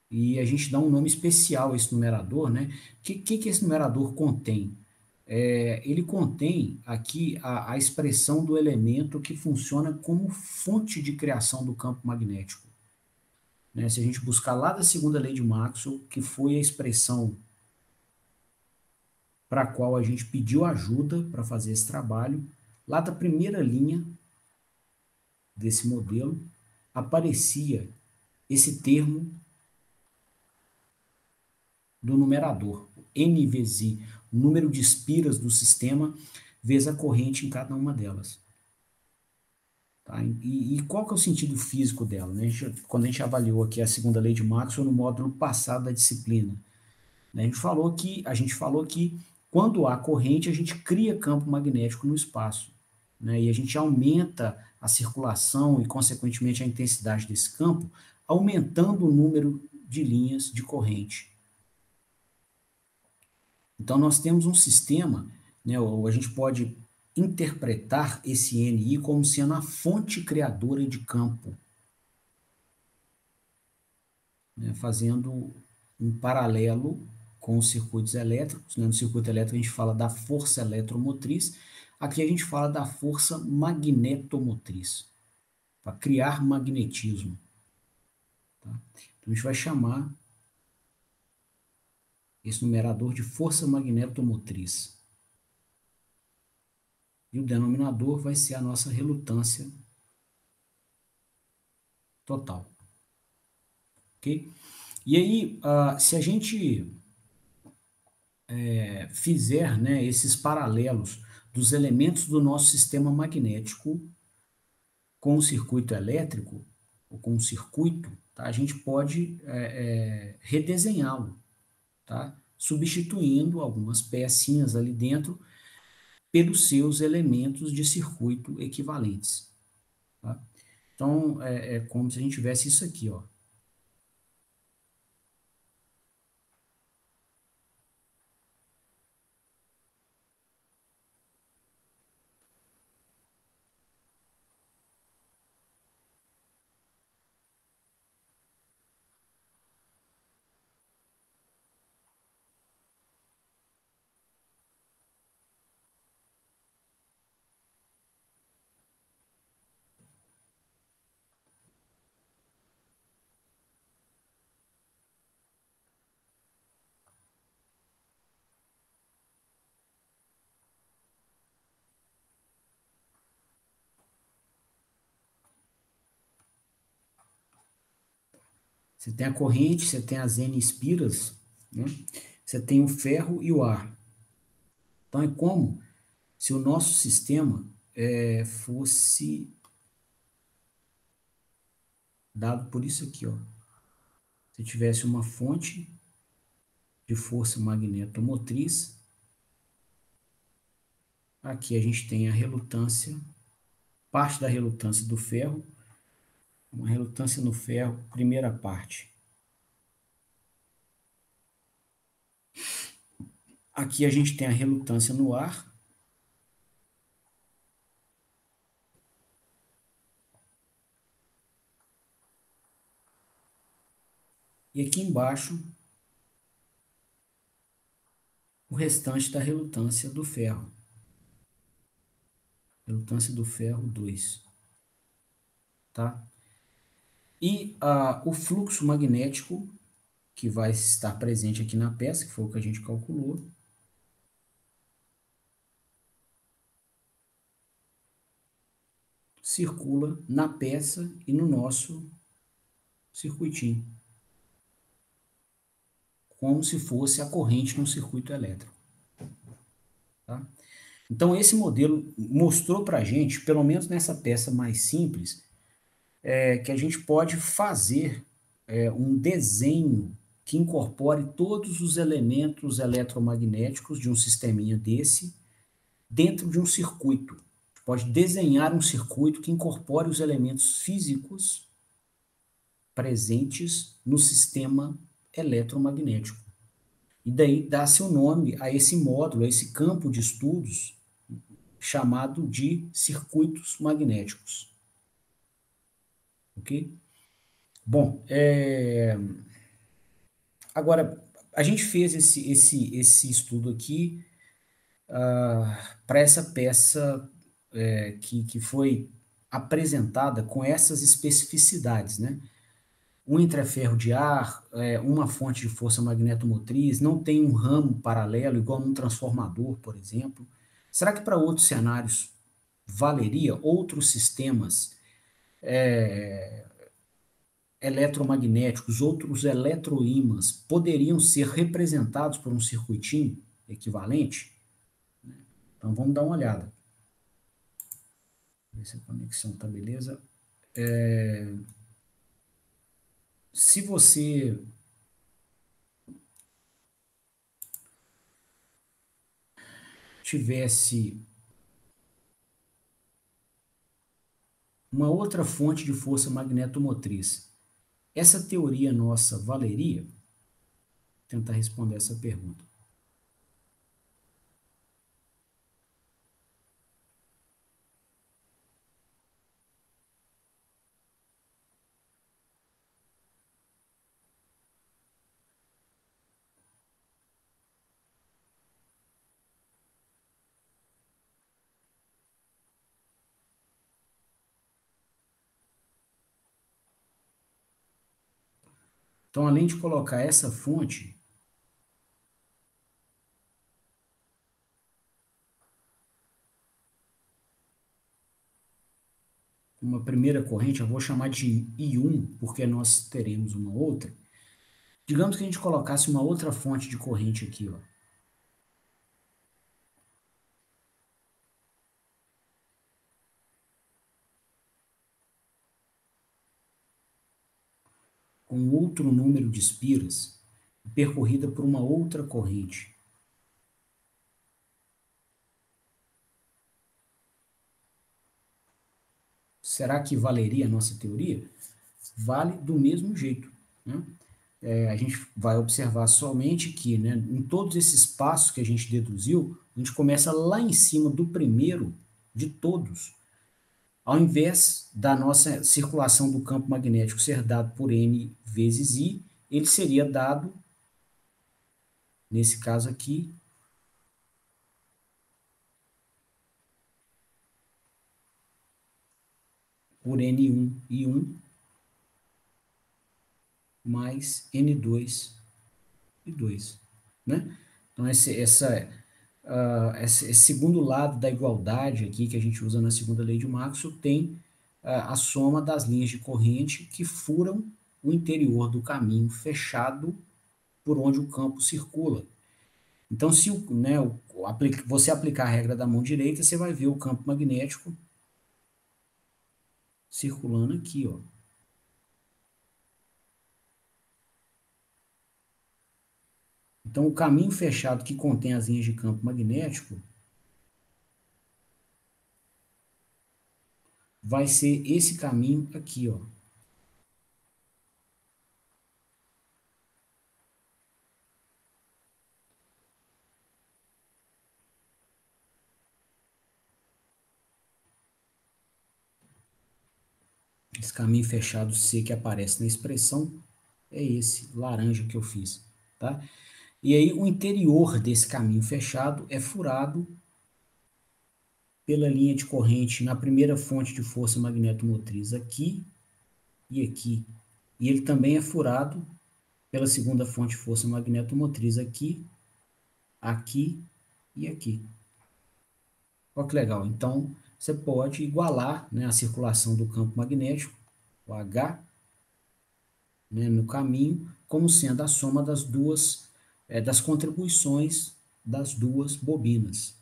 E a gente dá um nome especial a esse numerador, né? O que esse numerador contém? Ele contém aqui a expressão do elemento que funciona como fonte de criação do campo magnético. Né? Se a gente buscar lá da segunda lei de Maxwell, que foi a expressão para a qual a gente pediu ajuda para fazer esse trabalho, lá da primeira linha desse modelo, aparecia esse termo do numerador, N vezes I, o número de espiras do sistema, vezes a corrente em cada uma delas. Tá? E qual que é o sentido físico dela? Né? Quando a gente avaliou aqui a segunda lei de Maxwell no módulo passado da disciplina, né? A gente falou que quando há corrente, a gente cria campo magnético no espaço. Né? E a gente aumenta a circulação e, consequentemente, a intensidade desse campo, aumentando o número de linhas de corrente. Então, nós temos um sistema, né, ou a gente pode interpretar esse NI como sendo a fonte criadora de campo, né, fazendo um paralelo com os circuitos elétricos. Né? No circuito elétrico, a gente fala da força eletromotriz, aqui a gente fala da força magnetomotriz, para criar magnetismo. Tá? Então, a gente vai chamar esse numerador de força magnetomotriz. E o denominador vai ser a nossa relutância total. Ok? E aí, se a gente fizer, né, esses paralelos dos elementos do nosso sistema magnético com o circuito elétrico, ou com o circuito, tá, a gente pode redesenhá-lo, tá, substituindo algumas pecinhas ali dentro pelos seus elementos de circuito equivalentes. Tá? Então, é como se a gente tivesse isso aqui, ó. Você tem a corrente, você tem as N espiras, né? Você tem o ferro e o ar. Então, é como se o nosso sistema fosse dado por isso aqui, ó. Se tivesse uma fonte de força magnetomotriz, aqui a gente tem a relutância, parte da relutância do ferro, uma relutância no ferro, primeira parte. Aqui a gente tem a relutância no ar, e aqui embaixo o restante da relutância do ferro. Relutância do ferro 2. Tá? E o fluxo magnético que vai estar presente aqui na peça, que foi o que a gente calculou, circula na peça e no nosso circuitinho, como se fosse a corrente num circuito elétrico. Tá? Então, esse modelo mostrou para a gente, pelo menos nessa peça mais simples, que a gente pode fazer um desenho que incorpore todos os elementos eletromagnéticos de um sisteminha desse dentro de um circuito. Pode desenhar um circuito que incorpore os elementos físicos presentes no sistema eletromagnético. E daí dá-se o nome a esse módulo, a esse campo de estudos chamado de circuitos magnéticos. Ok? Bom, agora, a gente fez esse estudo aqui para essa peça que foi apresentada com essas especificidades, né? Um intraferro de ar, uma fonte de força magnetomotriz, não tem um ramo paralelo, igual num transformador, por exemplo. Será que para outros cenários valeria outros sistemas eletromagnéticos, outros eletroímãs, poderiam ser representados por um circuitinho equivalente? Então vamos dar uma olhada. Ver se a conexão está beleza. Se você tivesse uma outra fonte de força magnetomotriz, essa teoria nossa valeria? Vou tentar responder essa pergunta. Então, além de colocar essa fonte, uma primeira corrente, eu vou chamar de I1, porque nós teremos uma outra. Digamos que a gente colocasse uma outra fonte de corrente aqui, ó. Com outro número de espiras, percorrida por uma outra corrente. será que valeria a nossa teoria? Vale do mesmo jeito, né? A gente vai observar somente que, né, em todos esses passos que a gente deduziu, a gente começa lá em cima do primeiro de todos. Ao invés da nossa circulação do campo magnético ser dado por N vezes I, ele seria dado, nesse caso aqui, por N1 I1 mais N2 I2, né? Então, esse segundo lado da igualdade aqui, que a gente usa na segunda lei de Maxwell, tem a soma das linhas de corrente que furam o interior do caminho fechado por onde o campo circula. Então, se você aplicar a regra da mão direita, você vai ver o campo magnético circulando aqui, ó. Então, o caminho fechado que contém as linhas de campo magnético vai ser esse caminho aqui, ó. Esse caminho fechado C que aparece na expressão é esse laranja que eu fiz, tá? E aí o interior desse caminho fechado é furado pela linha de corrente na primeira fonte de força magnetomotriz aqui e aqui. E ele também é furado pela segunda fonte de força magnetomotriz aqui, aqui e aqui. Olha que legal. Então, você pode igualar, né, a circulação do campo magnético, o H, né, no caminho, como sendo a soma das das contribuições das duas bobinas,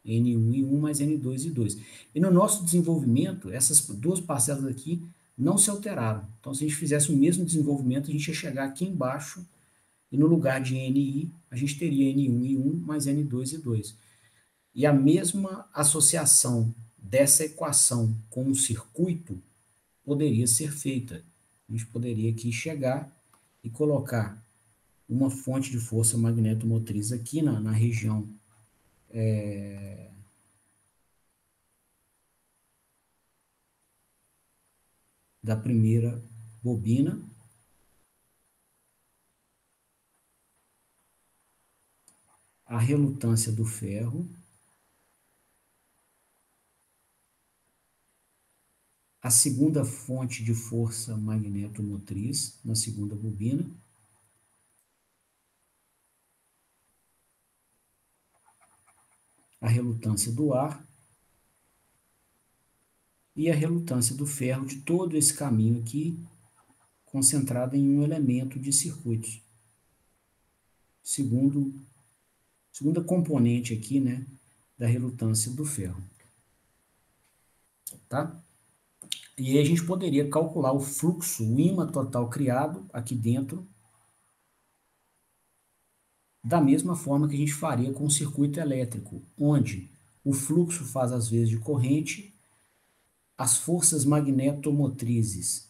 N1 e 1 mais N2 e 2. E no nosso desenvolvimento, essas duas parcelas aqui não se alteraram. Então, se a gente fizesse o mesmo desenvolvimento, a gente ia chegar aqui embaixo e no lugar de NI, a gente teria N1 e 1 mais N2 e 2. E a mesma associação dessa equação com um circuito poderia ser feita. A gente poderia aqui chegar e colocar uma fonte de força magnetomotriz aqui na região da primeira bobina, a relutância do ferro, a segunda fonte de força magnetomotriz na segunda bobina, a relutância do ar e a relutância do ferro de todo esse caminho aqui, concentrada em um elemento de circuitos. Segunda componente aqui, né, da relutância do ferro, tá? E aí a gente poderia calcular o fluxo, o ímã total criado aqui dentro, da mesma forma que a gente faria com o circuito elétrico, onde o fluxo faz as vezes de corrente, as forças magnetomotrizes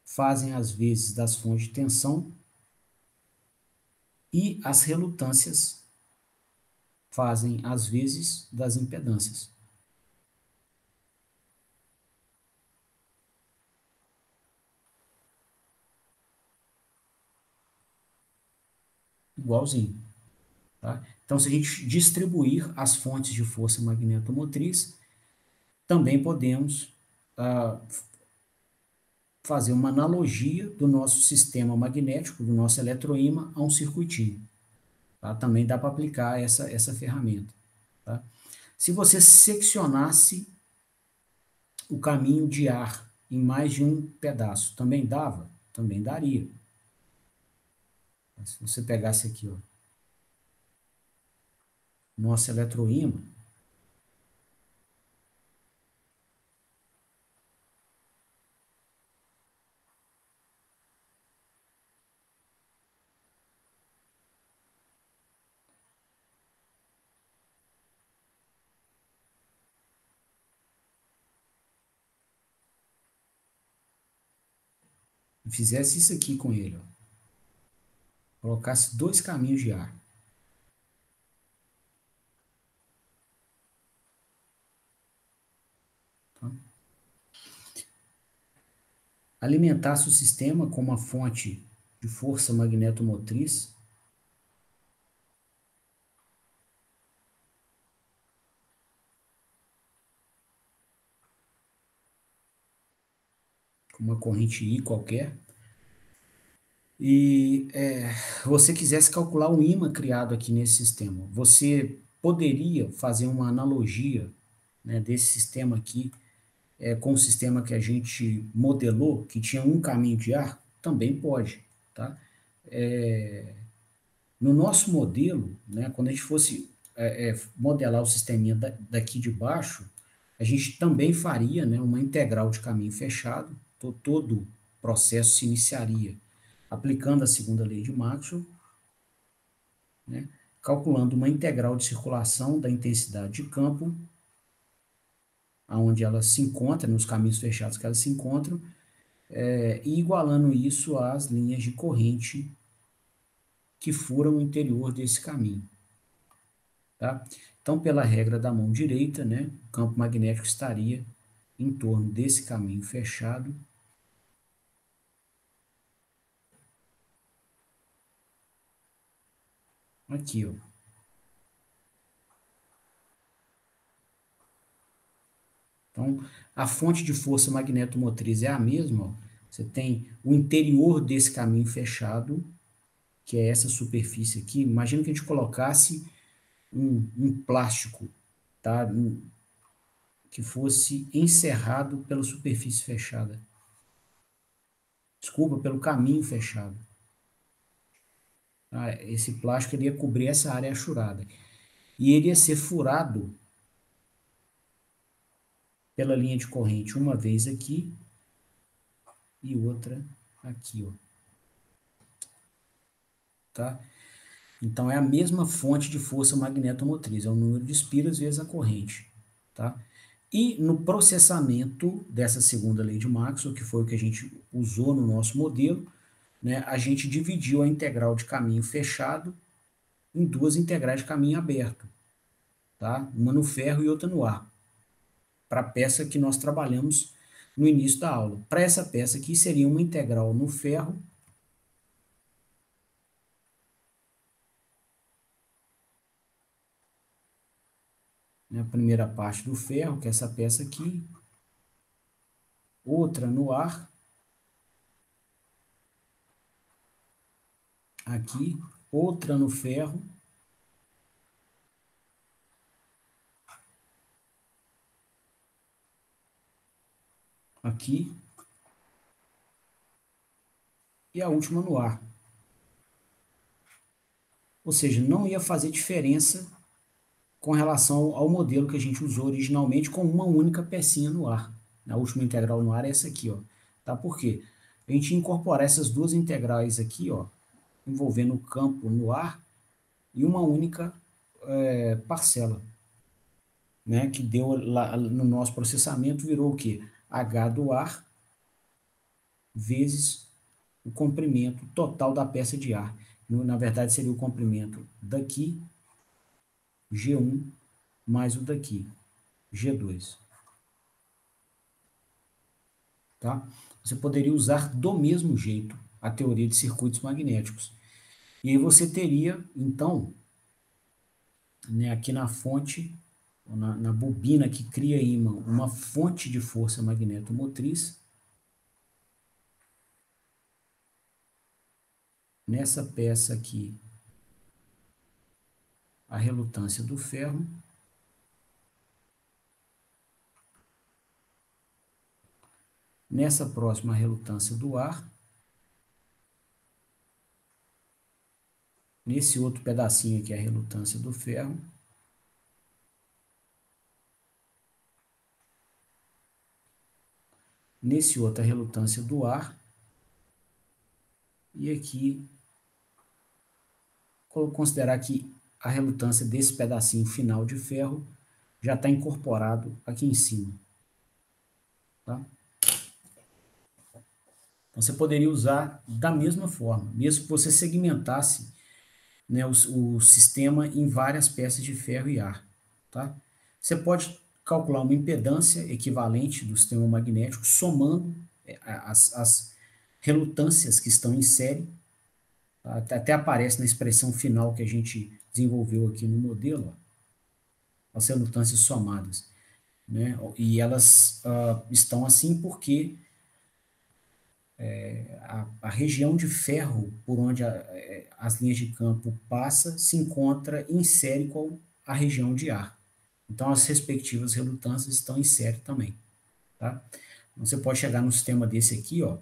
fazem as vezes das fontes de tensão e as relutâncias fazem as vezes das impedâncias. Igualzinho. Tá? Então, se a gente distribuir as fontes de força magnetomotriz, também podemos fazer uma analogia do nosso sistema magnético, do nosso eletroímã, a um circuitinho. Tá? Também dá para aplicar essa ferramenta. Tá? Se você seccionasse o caminho de ar em mais de um pedaço, também dava? Também daria. Se você pegasse aqui, ó, nosso eletroímã, fizesse isso aqui com ele, ó, colocasse 2 caminhos de ar, tá? Alimentasse o sistema com uma fonte de força magnetomotriz, com uma corrente I qualquer, e você quisesse calcular o ímã criado aqui nesse sistema, você poderia fazer uma analogia, né, desse sistema aqui com o sistema que a gente modelou, que tinha um caminho de ar? Também pode, tá? No nosso modelo, né, quando a gente fosse modelar o sisteminha daqui de baixo, a gente também faria, né, uma integral de caminho fechado, todo o processo se iniciaria aplicando a segunda lei de Maxwell, né, calculando uma integral de circulação da intensidade de campo, aonde ela se encontra, nos caminhos fechados que elas se encontram, e igualando isso às linhas de corrente que furam o interior desse caminho, tá? Então, pela regra da mão direita, né, o campo magnético estaria em torno desse caminho fechado, aqui, ó. Então, a fonte de força magnetomotriz é a mesma, ó. Você tem o interior desse caminho fechado, que é essa superfície aqui. Imagina que a gente colocasse um plástico, tá? Que fosse encerrado pela superfície fechada. Desculpa, pelo caminho fechado. Tá? Esse plástico ele ia cobrir essa área achurada. E ele ia ser furado pela linha de corrente uma vez aqui e outra aqui, ó. Tá? Então é a mesma fonte de força magnetomotriz, é o número de espiras vezes a corrente, tá? E no processamento dessa segunda lei de Maxwell, que foi o que a gente usou no nosso modelo, né, a gente dividiu a integral de caminho fechado em 2 integrais de caminho aberto, tá? Uma no ferro e outra no ar, para a peça que nós trabalhamos no início da aula. Para essa peça aqui seria uma integral no ferro, né, a primeira parte do ferro, que é essa peça aqui, outra no ar, aqui, outra no ferro, aqui, e a última no ar. Ou seja, não ia fazer diferença com relação ao modelo que a gente usou originalmente com uma única pecinha no ar. A última integral no ar é essa aqui, ó. Tá? Por quê? A gente incorporar essas 2 integrais aqui, ó, envolvendo o campo no ar e uma única parcela, né, que deu lá no nosso processamento, virou o quê? H do ar vezes o comprimento total da peça de ar. Na verdade, seria o comprimento daqui, G1, mais o daqui, G2. Tá? Você poderia usar do mesmo jeito a teoria de circuitos magnéticos. E aí você teria, então, né, aqui na fonte, na bobina que cria ímã, uma fonte de força magnetomotriz. Nessa peça aqui, a relutância do ferro. Nessa próxima, a relutância do ar. Nesse outro pedacinho aqui, a relutância do ferro. Nesse outro, a relutância do ar. E aqui, considerar que a relutância desse pedacinho final de ferro já está incorporado aqui em cima. Tá? Então, você poderia usar da mesma forma, mesmo que você segmentasse, né, o sistema em várias peças de ferro e ar. Tá? Você pode calcular uma impedância equivalente do sistema magnético, somando as relutâncias que estão em série. Tá? Até aparece na expressão final que a gente desenvolveu aqui no modelo, ó, as relutâncias somadas. Né? E elas estão assim porque a região de ferro por onde as linhas de campo passam se encontra em série com a região de ar. Então, as respectivas relutâncias estão em série também. Tá? Então, você pode chegar num sistema desse aqui, ó,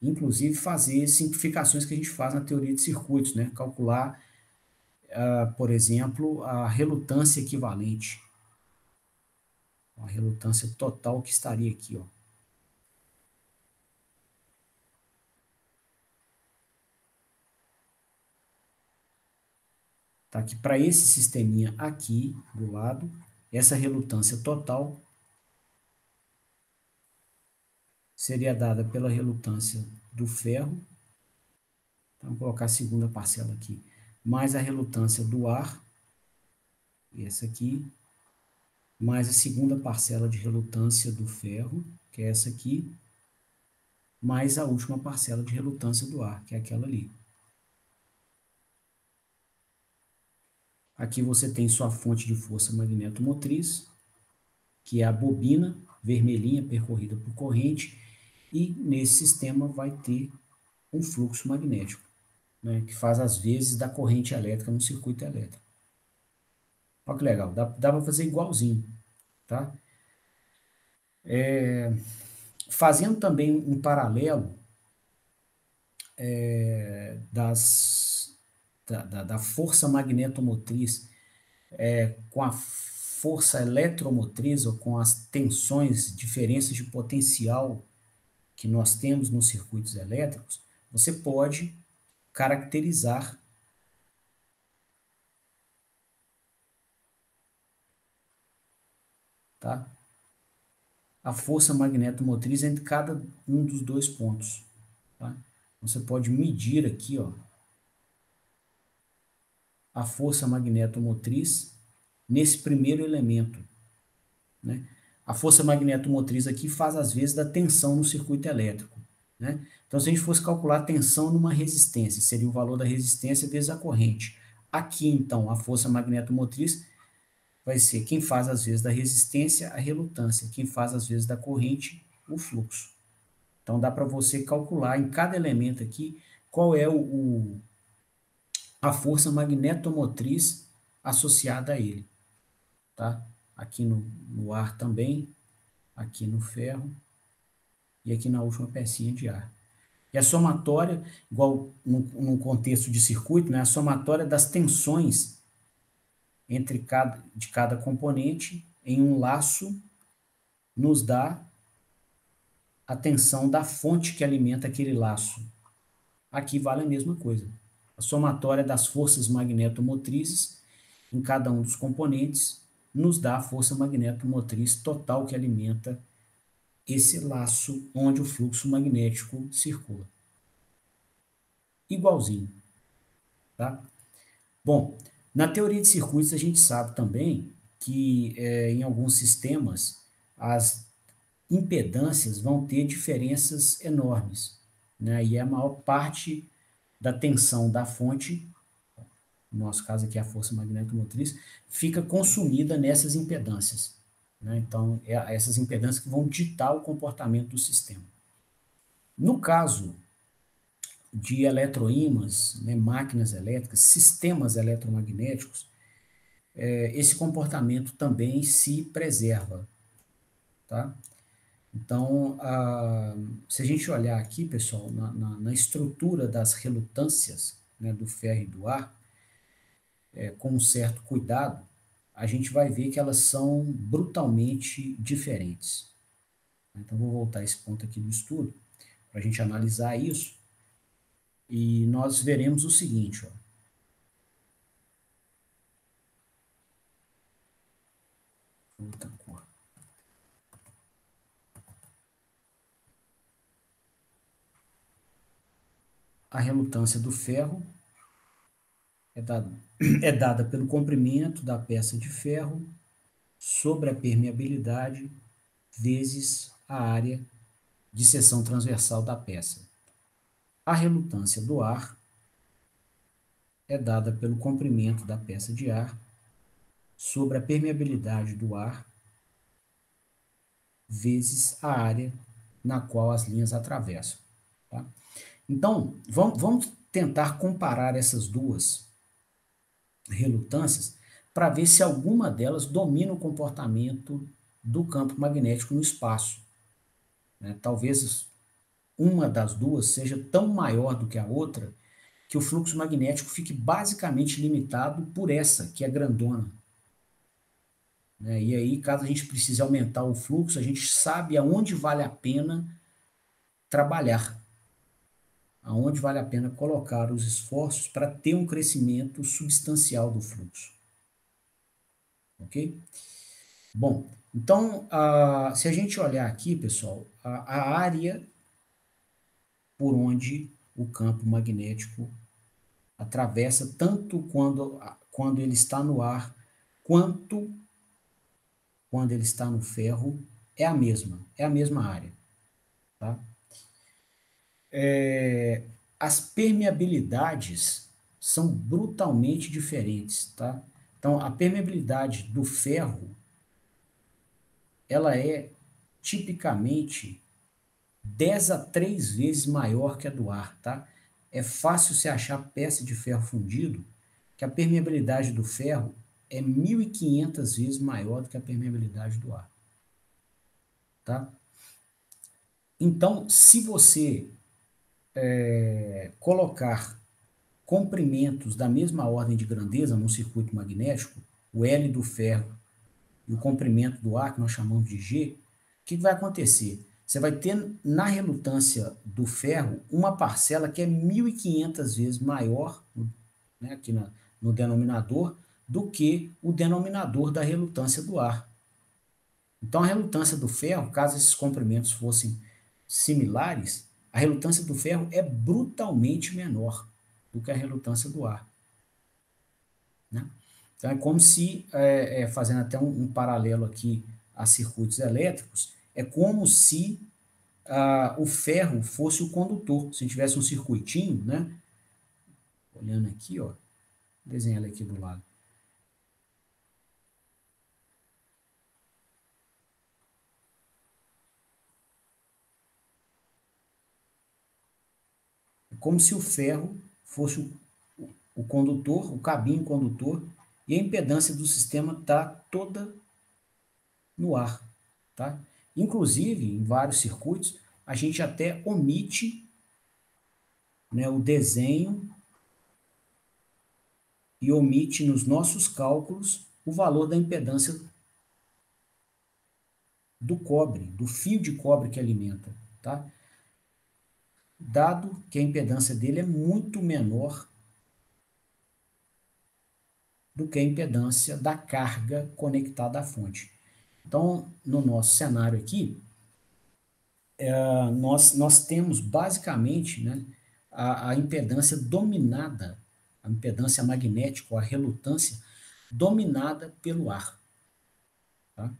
inclusive fazer simplificações que a gente faz na teoria de circuitos, né? Calcular, por exemplo, a relutância equivalente, a relutância total que estaria aqui, ó. Tá? Que para esse sisteminha aqui do lado, essa relutância total seria dada pela relutância do ferro, então vou colocar a segunda parcela aqui, mais a relutância do ar, essa aqui, mais a segunda parcela de relutância do ferro, que é essa aqui, mais a última parcela de relutância do ar, que é aquela ali. Aqui você tem sua fonte de força magnetomotriz, que é a bobina vermelhinha percorrida por corrente, e nesse sistema vai ter um fluxo magnético, né, que faz as vezes da corrente elétrica no circuito elétrico. Olha que legal, dá para fazer igualzinho, tá? Fazendo também um paralelo da força magnetomotriz com a força eletromotriz ou com as tensões, diferenças de potencial que nós temos nos circuitos elétricos, você pode caracterizar, tá, a força magnetomotriz entre cada um dos dois pontos. Tá? Você pode medir aqui, ó, a força magnetomotriz nesse primeiro elemento. Né? A força magnetomotriz aqui faz as vezes da tensão no circuito elétrico. Né? Então, se a gente fosse calcular a tensão numa resistência, seria o valor da resistência vezes a corrente. Aqui, então, a força magnetomotriz vai ser quem faz as vezes da resistência, a relutância, quem faz as vezes da corrente, o fluxo. Então, dá para você calcular em cada elemento aqui qual é a força magnetomotriz associada a ele. Tá? Aqui no ar também, aqui no ferro e aqui na última pecinha de ar. E a somatória, igual num contexto de circuito, né, a somatória das tensões de cada componente em um laço nos dá a tensão da fonte que alimenta aquele laço. Aqui vale a mesma coisa. A somatória das forças magnetomotrizes em cada um dos componentes nos dá a força magnetomotriz total que alimenta esse laço onde o fluxo magnético circula. Igualzinho, tá? Bom, na teoria de circuitos a gente sabe também que em alguns sistemas as impedâncias vão ter diferenças enormes, né? E a maior parte da tensão da fonte, no nosso caso aqui a força magnetomotriz, fica consumida nessas impedâncias. Né? Então, essas impedâncias que vão ditar o comportamento do sistema. No caso de eletroímãs, né, máquinas elétricas, sistemas eletromagnéticos, esse comportamento também se preserva. Tá? Então, se a gente olhar aqui, pessoal, na estrutura das relutâncias, né, do ferro e do ar, com um certo cuidado, a gente vai ver que elas são brutalmente diferentes. Então, vou voltar a esse ponto aqui do estudo, para a gente analisar isso, e nós veremos o seguinte, ó. Outra cor. a relutância do ferro é dada pelo comprimento da peça de ferro sobre a permeabilidade vezes a área de seção transversal da peça. A relutância do ar é dada pelo comprimento da peça de ar sobre a permeabilidade do ar vezes a área na qual as linhas atravessam. Tá? Então, vamos tentar comparar essas duas relutâncias para ver se alguma delas domina o comportamento do campo magnético no espaço. Né? Talvez uma das duas seja tão maior do que a outra que o fluxo magnético fique basicamente limitado por essa, que é grandona. Né? E aí, caso a gente precise aumentar o fluxo, a gente sabe aonde vale a pena trabalhar, aonde vale a pena colocar os esforços para ter um crescimento substancial do fluxo. Ok? Bom, então, se a gente olhar aqui, pessoal, a área por onde o campo magnético atravessa, tanto quando ele está no ar, quanto quando ele está no ferro, é a mesma área. Tá? As permeabilidades são brutalmente diferentes. Tá? Então, a permeabilidade do ferro, ela é tipicamente 10 a 3 vezes maior que a do ar, tá? É fácil você achar peça de ferro fundido que a permeabilidade do ferro é 1.500 vezes maior do que a permeabilidade do ar, tá? Então, se você colocar comprimentos da mesma ordem de grandeza num circuito magnético, o L do ferro e o comprimento do ar, que nós chamamos de G, o que vai acontecer? Você vai ter na relutância do ferro uma parcela que é 1.500 vezes maior, né, aqui no denominador, do que o denominador da relutância do ar. Então, a relutância do ferro, caso esses comprimentos fossem similares, a relutância do ferro é brutalmente menor do que a relutância do ar. Né? Então, é como se, fazendo até um paralelo aqui a circuitos elétricos, é como se o ferro fosse o condutor. Se tivesse um circuitinho, né? Olhando aqui, ó, desenhando aqui do lado. É como se o ferro fosse o condutor, o cabinho condutor, e a impedância do sistema está toda no ar. Tá? Inclusive, em vários circuitos, a gente até omite, né, o desenho e omite nos nossos cálculos o valor da impedância do cobre, do fio de cobre que alimenta, tá? Dado que a impedância dele é muito menor do que a impedância da carga conectada à fonte. Então, no nosso cenário aqui, nós temos basicamente, né, a impedância dominada, a impedância magnética, ou a relutância, dominada pelo ar. Tá?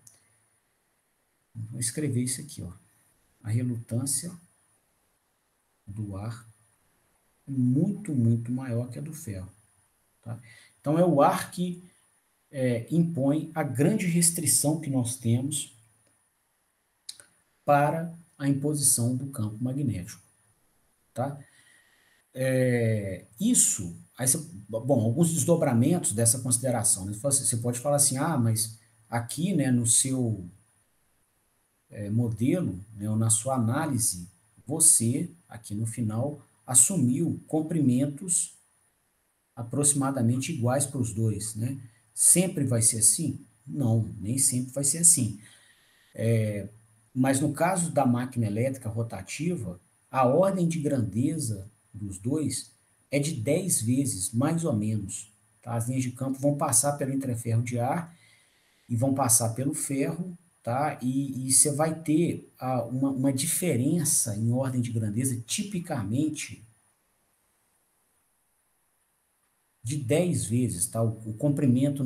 Vou escrever isso aqui, ó. A relutância do ar é muito, muito maior que a do ferro. Tá? Então, é o ar que impõe a grande restrição que nós temos para a imposição do campo magnético. Tá? Bom, alguns desdobramentos dessa consideração. Né? Você pode falar assim, mas aqui, né, no seu modelo, né, ou na sua análise, você, aqui no final, assumiu comprimentos aproximadamente iguais para os dois, né? Sempre vai ser assim? Não, nem sempre vai ser assim. Mas no caso da máquina elétrica rotativa, a ordem de grandeza dos dois é de 10 vezes, mais ou menos. Tá? As linhas de campo vão passar pelo entreferro de ar e vão passar pelo ferro, tá? E você vai ter uma diferença em ordem de grandeza, tipicamente, de 10 vezes, tá? O comprimento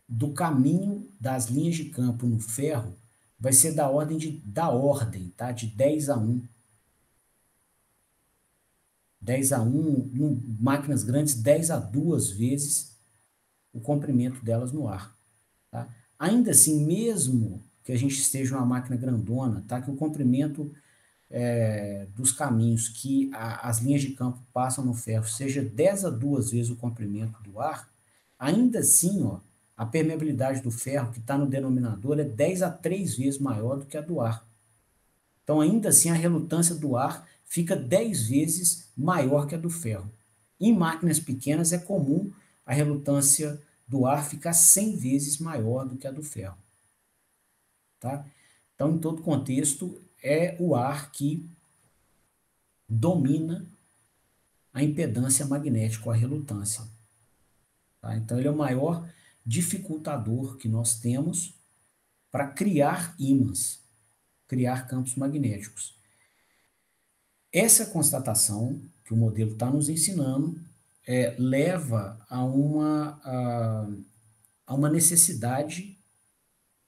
do caminho das linhas de campo no ferro vai ser da ordem, tá? De 10 a 1. 10 a 1, máquinas grandes, 10 a 2 vezes o comprimento delas no ar, tá? Ainda assim, mesmo que a gente esteja uma máquina grandona, tá? Que o comprimento dos caminhos que as linhas de campo passam no ferro seja 10 a 2 vezes o comprimento do ar, ainda assim, ó, a permeabilidade do ferro que está no denominador é 10 a 3 vezes maior do que a do ar. Então, ainda assim, a relutância do ar fica 10 vezes maior que a do ferro. Em máquinas pequenas é comum a relutância do ar ficar 100 vezes maior do que a do ferro. Tá? Então, em todo contexto, é o ar que domina a impedância magnética, ou a relutância. Tá? Então, ele é o maior dificultador que nós temos para criar ímãs, criar campos magnéticos. Essa constatação que o modelo está nos ensinando leva a uma necessidade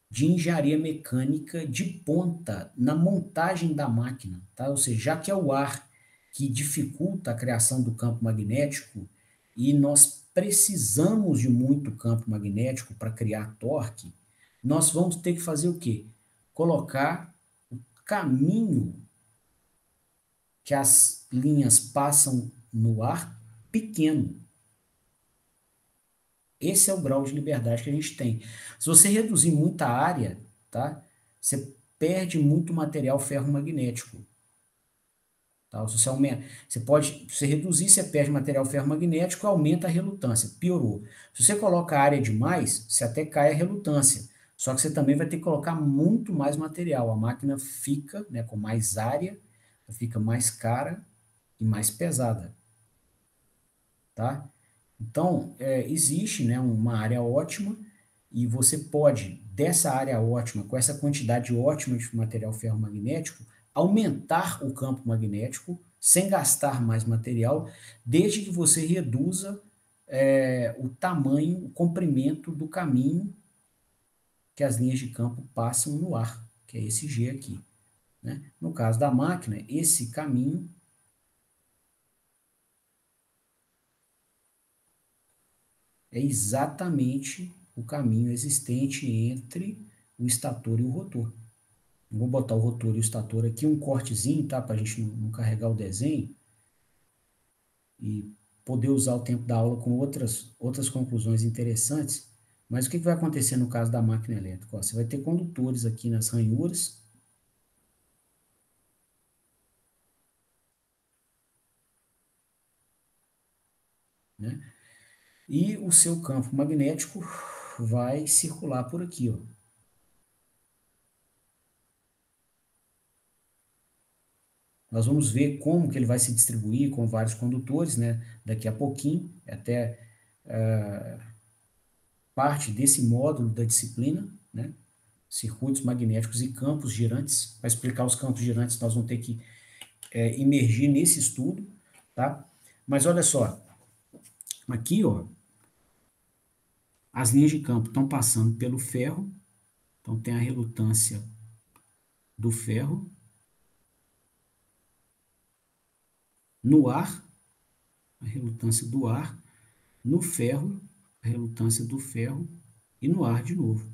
de engenharia mecânica de ponta na montagem da máquina, tá? Ou seja, já que é o ar que dificulta a criação do campo magnético e nós precisamos de muito campo magnético para criar torque, nós vamos ter que fazer o quê? Colocar o caminho que as linhas passam no ar pequeno. Esse é o grau de liberdade que a gente tem. Se você reduzir muita área, tá? Você perde muito material ferromagnético. Tá? Se você reduzir, você perde material ferromagnético, aumenta a relutância. Piorou. Se você coloca área demais, você até cai a relutância. Só que você também vai ter que colocar muito mais material. A máquina fica, né, com mais área, fica mais cara e mais pesada. Tá? Então, existe, né, uma área ótima e você pode, dessa área ótima, com essa quantidade ótima de material ferromagnético, aumentar o campo magnético sem gastar mais material, desde que você reduza o tamanho, o comprimento do caminho que as linhas de campo passam no ar, que é esse G aqui. Né? No caso da máquina, esse caminho é exatamente o caminho existente entre o estator e o rotor. Vou botar o rotor e o estator aqui, um cortezinho, tá? Para a gente não carregar o desenho e poder usar o tempo da aula com outras conclusões interessantes. Mas o que vai acontecer no caso da máquina elétrica? Ó, você vai ter condutores aqui nas ranhuras, né? E o seu campo magnético vai circular por aqui, ó. Nós vamos ver como que ele vai se distribuir com vários condutores, né? Daqui a pouquinho, até parte desse módulo da disciplina, né? Circuitos magnéticos e campos girantes. Para explicar os campos girantes, nós vamos ter que imergir nesse estudo, tá? Mas olha só, aqui, ó, as linhas de campo estão passando pelo ferro, então tem a relutância do ferro no ar, a relutância do ar, no ferro, a relutância do ferro e no ar de novo.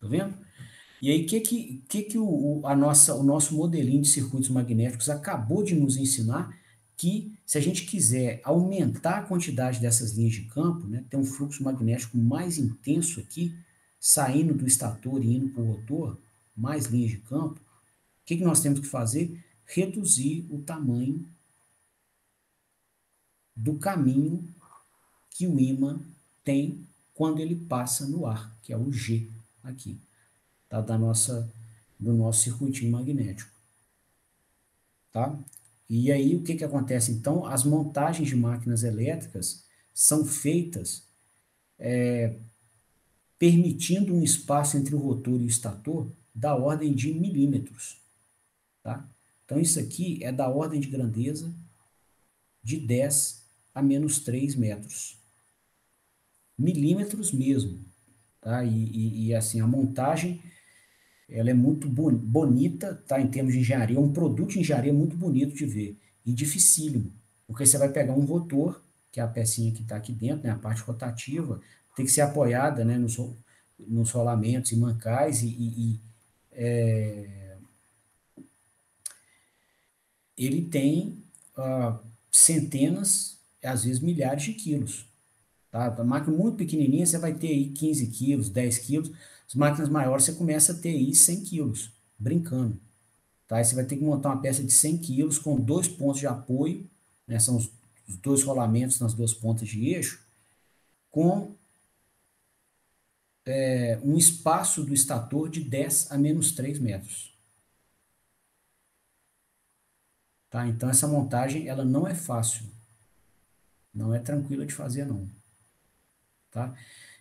Tá vendo? E aí, o nosso modelinho de circuitos magnéticos acabou de nos ensinar que, se a gente quiser aumentar a quantidade dessas linhas de campo, né, ter um fluxo magnético mais intenso aqui, saindo do estator e indo para o rotor, mais linhas de campo, o que nós temos que fazer? Reduzir o tamanho do caminho que o ímã tem quando ele passa no ar, que é o G aqui, tá? Do nosso circuitinho magnético. Tá? E aí, o que acontece? Então, as montagens de máquinas elétricas são feitas permitindo um espaço entre o rotor e o estator da ordem de milímetros. Tá? Então, isso aqui é da ordem de grandeza de 10 a -3 metros. Milímetros mesmo, tá? E assim, a montagem, ela é muito bonita, tá? Em termos de engenharia, é um produto de engenharia muito bonito de ver e dificílimo, porque você vai pegar um rotor, que é a pecinha que está aqui dentro, né? A parte rotativa, tem que ser apoiada, né? Nos rolamentos e mancais ele tem centenas, às vezes milhares de quilos. Tá? A máquina muito pequenininha, você vai ter aí 15 quilos, 10 quilos. As máquinas maiores, você começa a ter aí 100 quilos, brincando. Tá? Aí você vai ter que montar uma peça de 100 quilos com dois pontos de apoio, né? São os dois rolamentos nas duas pontas de eixo, com um espaço do estator de 10 a -3 metros. Tá? Então, essa montagem, ela não é fácil. Não é tranquila de fazer, não. Tá?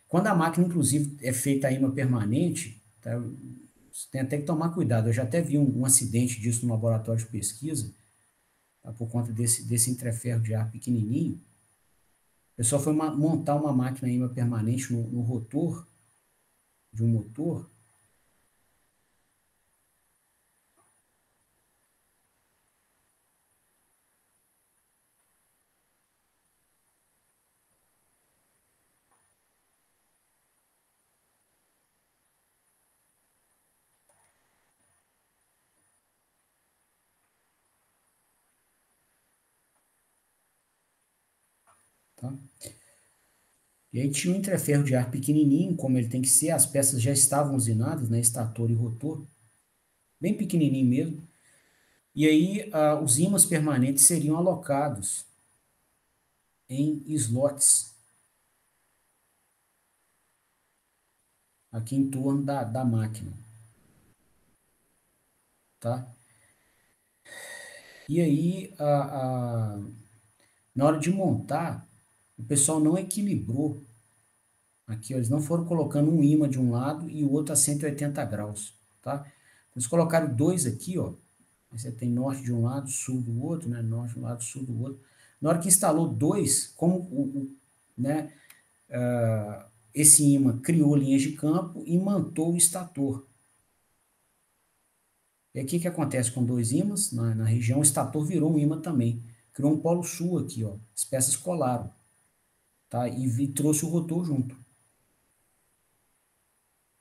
Quando a máquina, inclusive, é feita a imã permanente, tá? Você tem até que tomar cuidado. Eu já até vi um acidente disso no laboratório de pesquisa, tá? Por conta desse entreferro de ar pequenininho. O pessoal foi montar uma máquina a imã permanente no rotor de um motor. Tá? E aí tinha um entreferro de ar pequenininho, como ele tem que ser. As peças já estavam usinadas, né? Estator e rotor, bem pequenininho mesmo. E aí os ímãs permanentes seriam alocados em slots aqui em torno da máquina, tá? E aí, na hora de montar, o pessoal não equilibrou aqui, ó, eles não foram colocando um ímã de um lado e o outro a 180 graus, tá? Eles colocaram dois aqui, ó. Você tem norte de um lado, sul do outro, né? Norte de um lado, sul do outro. Na hora que instalou dois, como né, esse ímã criou linhas de campo e mantou o estator. E aí o que que acontece com dois ímãs na região? O estator virou um ímã também. Criou um polo sul aqui, ó. As peças colaram, tá? E trouxe o rotor junto.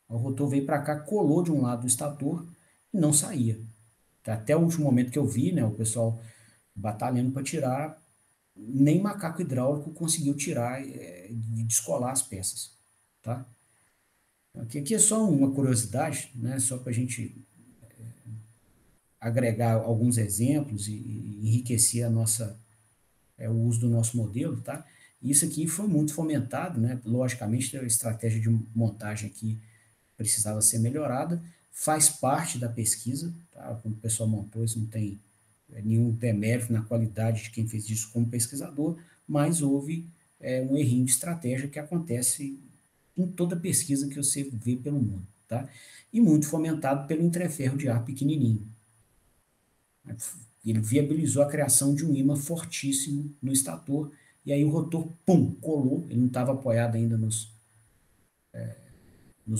O rotor veio para cá, colou de um lado do estator e não saía. Até o último momento que eu vi, né, o pessoal batalhando para tirar, nem macaco hidráulico conseguiu tirar e descolar as peças, tá? Aqui é só uma curiosidade, né, só para a gente agregar alguns exemplos e enriquecer o uso do nosso modelo, tá? Isso aqui foi muito fomentado, né? Logicamente, a estratégia de montagem aqui precisava ser melhorada, faz parte da pesquisa, tá? Quando o pessoal montou, isso não tem nenhum demérito na qualidade de quem fez isso como pesquisador, mas houve um errinho de estratégia que acontece em toda pesquisa que você vê pelo mundo, tá? E muito fomentado pelo entreferro de ar pequenininho. Ele viabilizou a criação de um ímã fortíssimo no estator, e aí o rotor, pum, colou, ele não estava apoiado ainda nos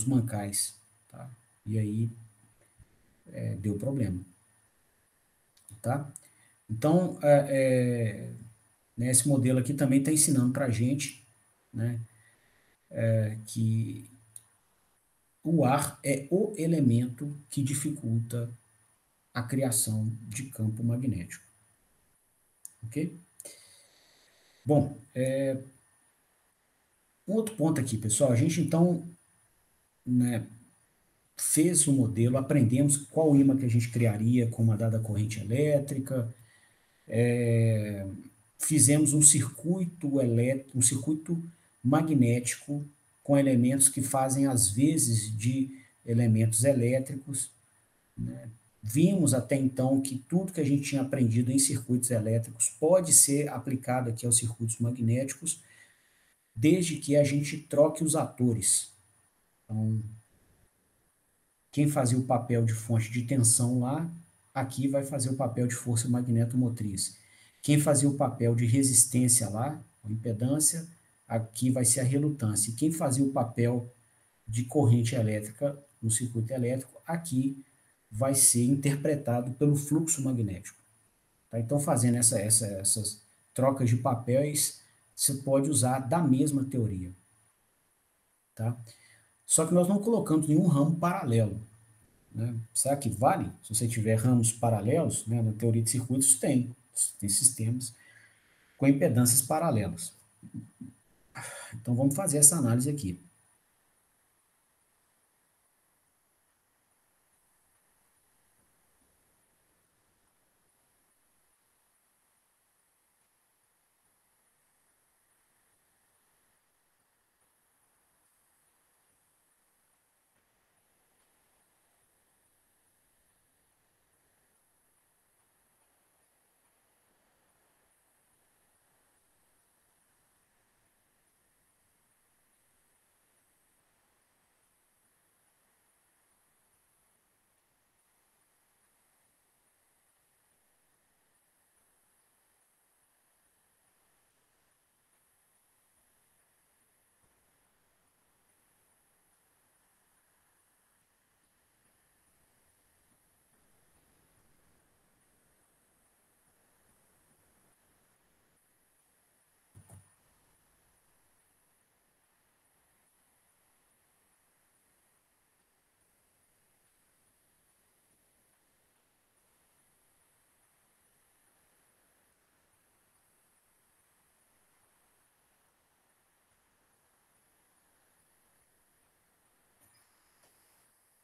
mancais, tá? E aí deu problema, tá? Então, né, esse modelo aqui também está ensinando para a gente, né, que o ar é o elemento que dificulta a criação de campo magnético, ok? Bom, um outro ponto aqui, pessoal, a gente então, né, fez o modelo, aprendemos qual ímã que a gente criaria com uma dada corrente elétrica, fizemos um circuito elétrico, um circuito magnético com elementos que fazem às vezes de elementos elétricos. Vimos até então que tudo que a gente tinha aprendido em circuitos elétricos pode ser aplicado aqui aos circuitos magnéticos, desde que a gente troque os atores. Então, quem fazia o papel de fonte de tensão lá, aqui vai fazer o papel de força magnetomotriz. Quem fazia o papel de resistência lá, a impedância, aqui vai ser a relutância. E quem fazia o papel de corrente elétrica no circuito elétrico, aqui vai ser interpretado pelo fluxo magnético. Tá? Então, fazendo essas trocas de papéis, você pode usar da mesma teoria. Tá? Só que nós não colocamos nenhum ramo paralelo. Né? Será que vale? Se você tiver ramos paralelos, né, na teoria de circuitos tem sistemas com impedâncias paralelas. Então vamos fazer essa análise aqui.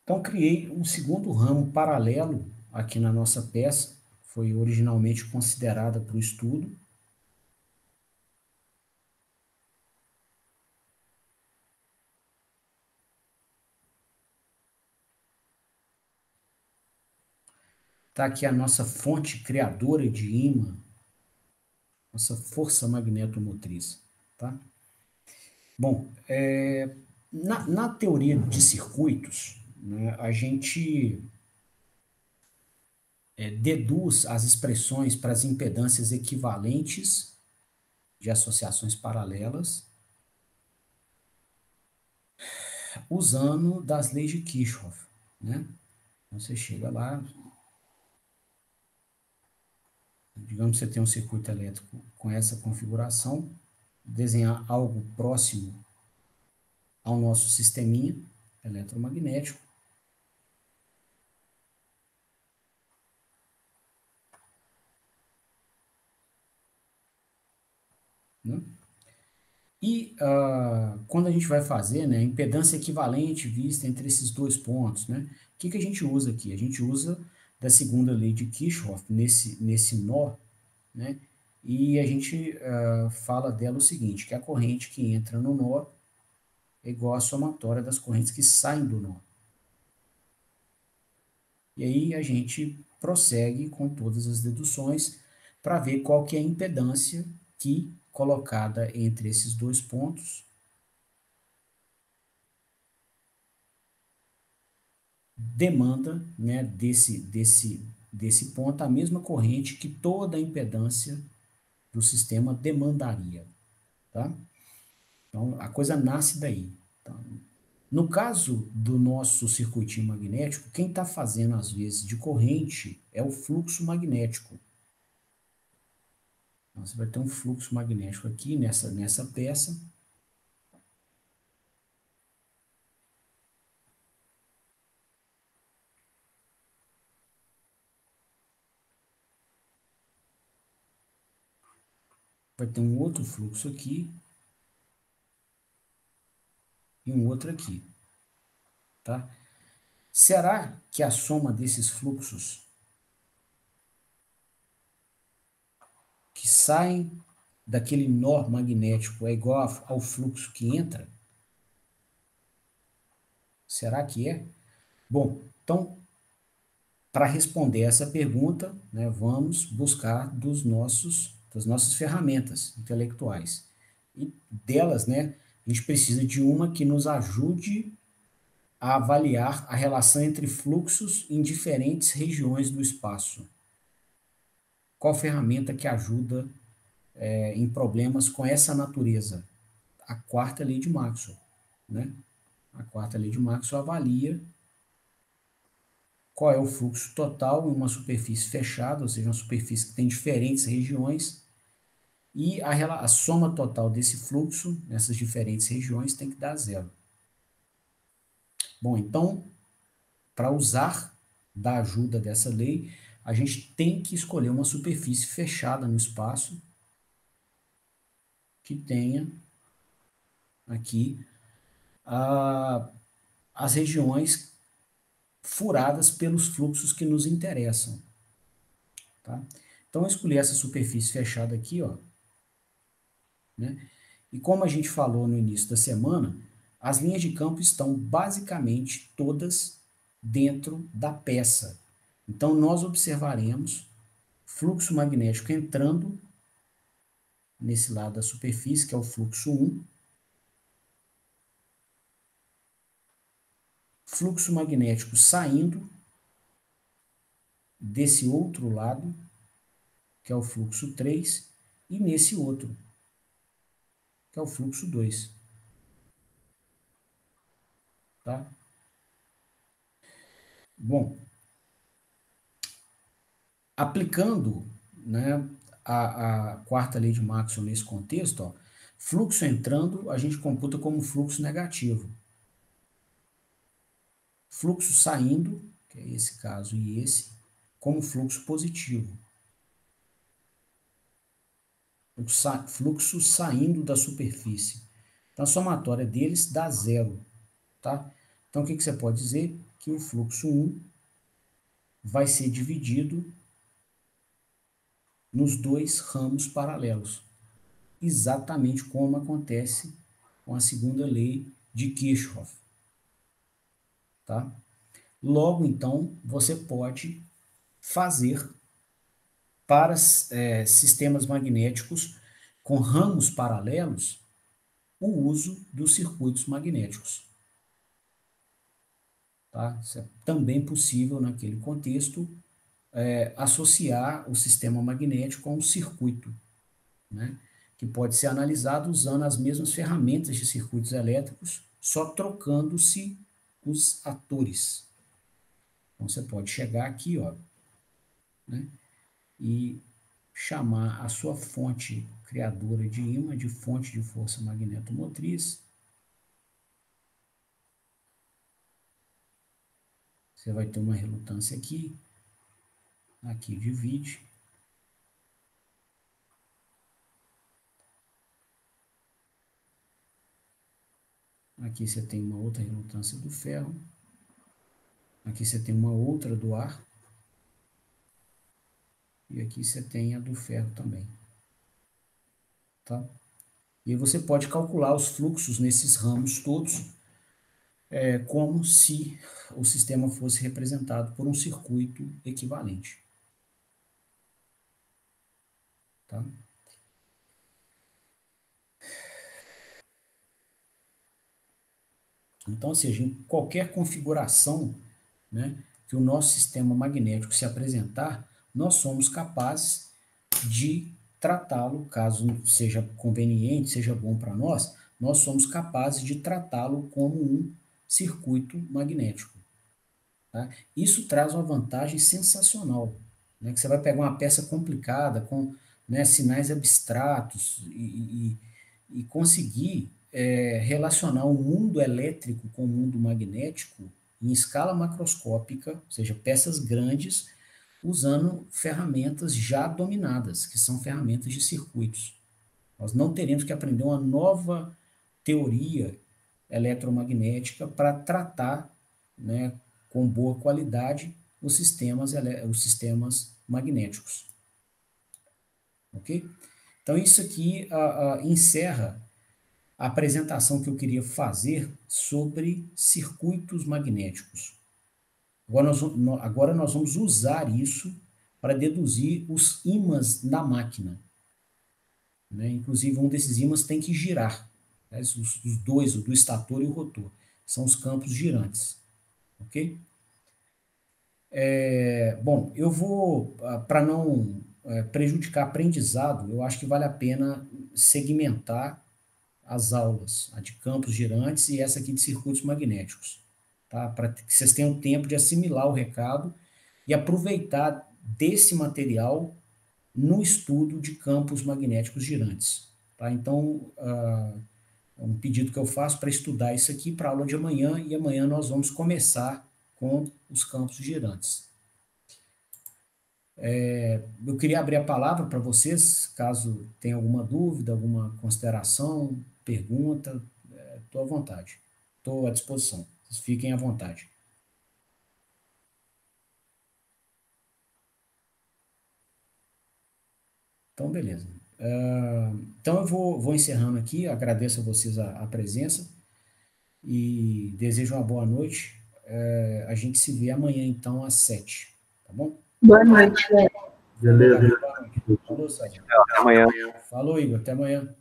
Então criei um segundo ramo paralelo aqui na nossa peça, foi originalmente considerada para o estudo. Está aqui a nossa fonte criadora de ímã, nossa força magnetomotriz. Tá? Bom, na teoria de circuitos, né, a gente deduz as expressões para as impedâncias equivalentes de associações paralelas usando das leis de Kirchhoff, né? Então você chega lá, digamos que você tem um circuito elétrico com essa configuração, desenhar algo próximo ao nosso sisteminha eletromagnético, né? E quando a gente vai fazer, né, a impedância equivalente vista entre esses dois pontos, né, o que a gente usa aqui? A gente usa da segunda lei de Kirchhoff nesse nó, né, e a gente fala dela o seguinte, que a corrente que entra no nó é igual à somatória das correntes que saem do nó. E aí a gente prossegue com todas as deduções para ver qual que é a impedância que, colocada entre esses dois pontos, demanda, né, desse ponto a mesma corrente que toda a impedância do sistema demandaria. Tá? Então, a coisa nasce daí. Tá? No caso do nosso circuitinho magnético, quem está fazendo, às vezes, de corrente é o fluxo magnético. Então, você vai ter um fluxo magnético aqui nessa peça. Vai ter um outro fluxo aqui e um outro aqui. Tá? Será que a soma desses fluxos que saem daquele nó magnético é igual ao fluxo que entra? Será que é? Bom, então, para responder essa pergunta, né, vamos buscar das nossas ferramentas intelectuais. E delas, né, a gente precisa de uma que nos ajude a avaliar a relação entre fluxos em diferentes regiões do espaço. qual ferramenta que ajuda em problemas com essa natureza? A quarta lei de Maxwell, né? A quarta lei de Maxwell avalia qual é o fluxo total em uma superfície fechada, ou seja, uma superfície que tem diferentes regiões, e a soma total desse fluxo nessas diferentes regiões tem que dar zero. Bom, então, para usar da ajuda dessa lei, a gente tem que escolher uma superfície fechada no espaço que tenha aqui as regiões furadas pelos fluxos que nos interessam. Tá? Então, eu escolhi essa superfície fechada aqui, ó, né? E como a gente falou no início da semana, as linhas de campo estão basicamente todas dentro da peça. Então, nós observaremos fluxo magnético entrando nesse lado da superfície, que é o fluxo 1, fluxo magnético saindo desse outro lado, que é o fluxo 3, e nesse outro, que é o fluxo 2. Tá? Bom, aplicando, né, a quarta lei de Maxwell nesse contexto, ó, fluxo entrando a gente computa como fluxo negativo. Fluxo saindo, que é esse caso e esse, como fluxo positivo. Fluxo saindo da superfície. Então, a somatória deles dá zero. Tá? Então, o que você pode dizer? Que o fluxo 1 vai ser dividido nos dois ramos paralelos. Exatamente como acontece com a segunda lei de Kirchhoff. Tá? Logo, então, você pode fazer para sistemas magnéticos com ramos paralelos o uso dos circuitos magnéticos. Tá? Isso é também possível, naquele contexto, associar o sistema magnético a um circuito, né? Que pode ser analisado usando as mesmas ferramentas de circuitos elétricos, só trocando-se os atores. Então, você pode chegar aqui, ó, né, e chamar a sua fonte criadora de ímã de fonte de força magnetomotriz. Você vai ter uma relutância aqui, aqui divide. Aqui você tem uma outra relutância do ferro. Aqui você tem uma outra do ar. E aqui você tem a do ferro também. Tá? E aí você pode calcular os fluxos nesses ramos todos, como se o sistema fosse representado por um circuito equivalente. Tá? Então, ou seja, em qualquer configuração, né, que o nosso sistema magnético se apresentar, nós somos capazes de tratá-lo, caso seja conveniente, seja bom para nós somos capazes de tratá-lo como um circuito magnético. Tá? Isso traz uma vantagem sensacional, né, que você vai pegar uma peça complicada, com, né, sinais abstratos, e conseguir relacionar o mundo elétrico com o mundo magnético em escala macroscópica, ou seja, peças grandes, usando ferramentas já dominadas, que são ferramentas de circuitos. Nós não teremos que aprender uma nova teoria eletromagnética para tratar, né, com boa qualidade os sistemas magnéticos. Ok? Então, isso aqui encerra a apresentação que eu queria fazer sobre circuitos magnéticos. Agora nós vamos usar isso para deduzir os ímãs da máquina. Né? Inclusive, um desses ímãs tem que girar. Né? Os dois, o do estator e o rotor, são os campos girantes. Ok? Bom, eu vou, para não prejudicar aprendizado, eu acho que vale a pena segmentar as aulas, a de campos girantes e essa aqui de circuitos magnéticos, tá? Para que vocês tenham tempo de assimilar o recado e aproveitar desse material no estudo de campos magnéticos girantes, tá? Então, é um pedido que eu faço para estudar isso aqui para a aula de amanhã, e amanhã nós vamos começar com os campos girantes. Eu queria abrir a palavra para vocês, caso tenha alguma dúvida, alguma consideração, pergunta, estou à vontade, estou à disposição, vocês fiquem à vontade. Então, beleza. Então, eu vou encerrando aqui, agradeço a vocês a presença e desejo uma boa noite. A gente se vê amanhã, então, às 7, tá bom? Boa noite, Beleza. Boa noite. Falou, Sérgio. Até amanhã. Falou, Igor. Até amanhã.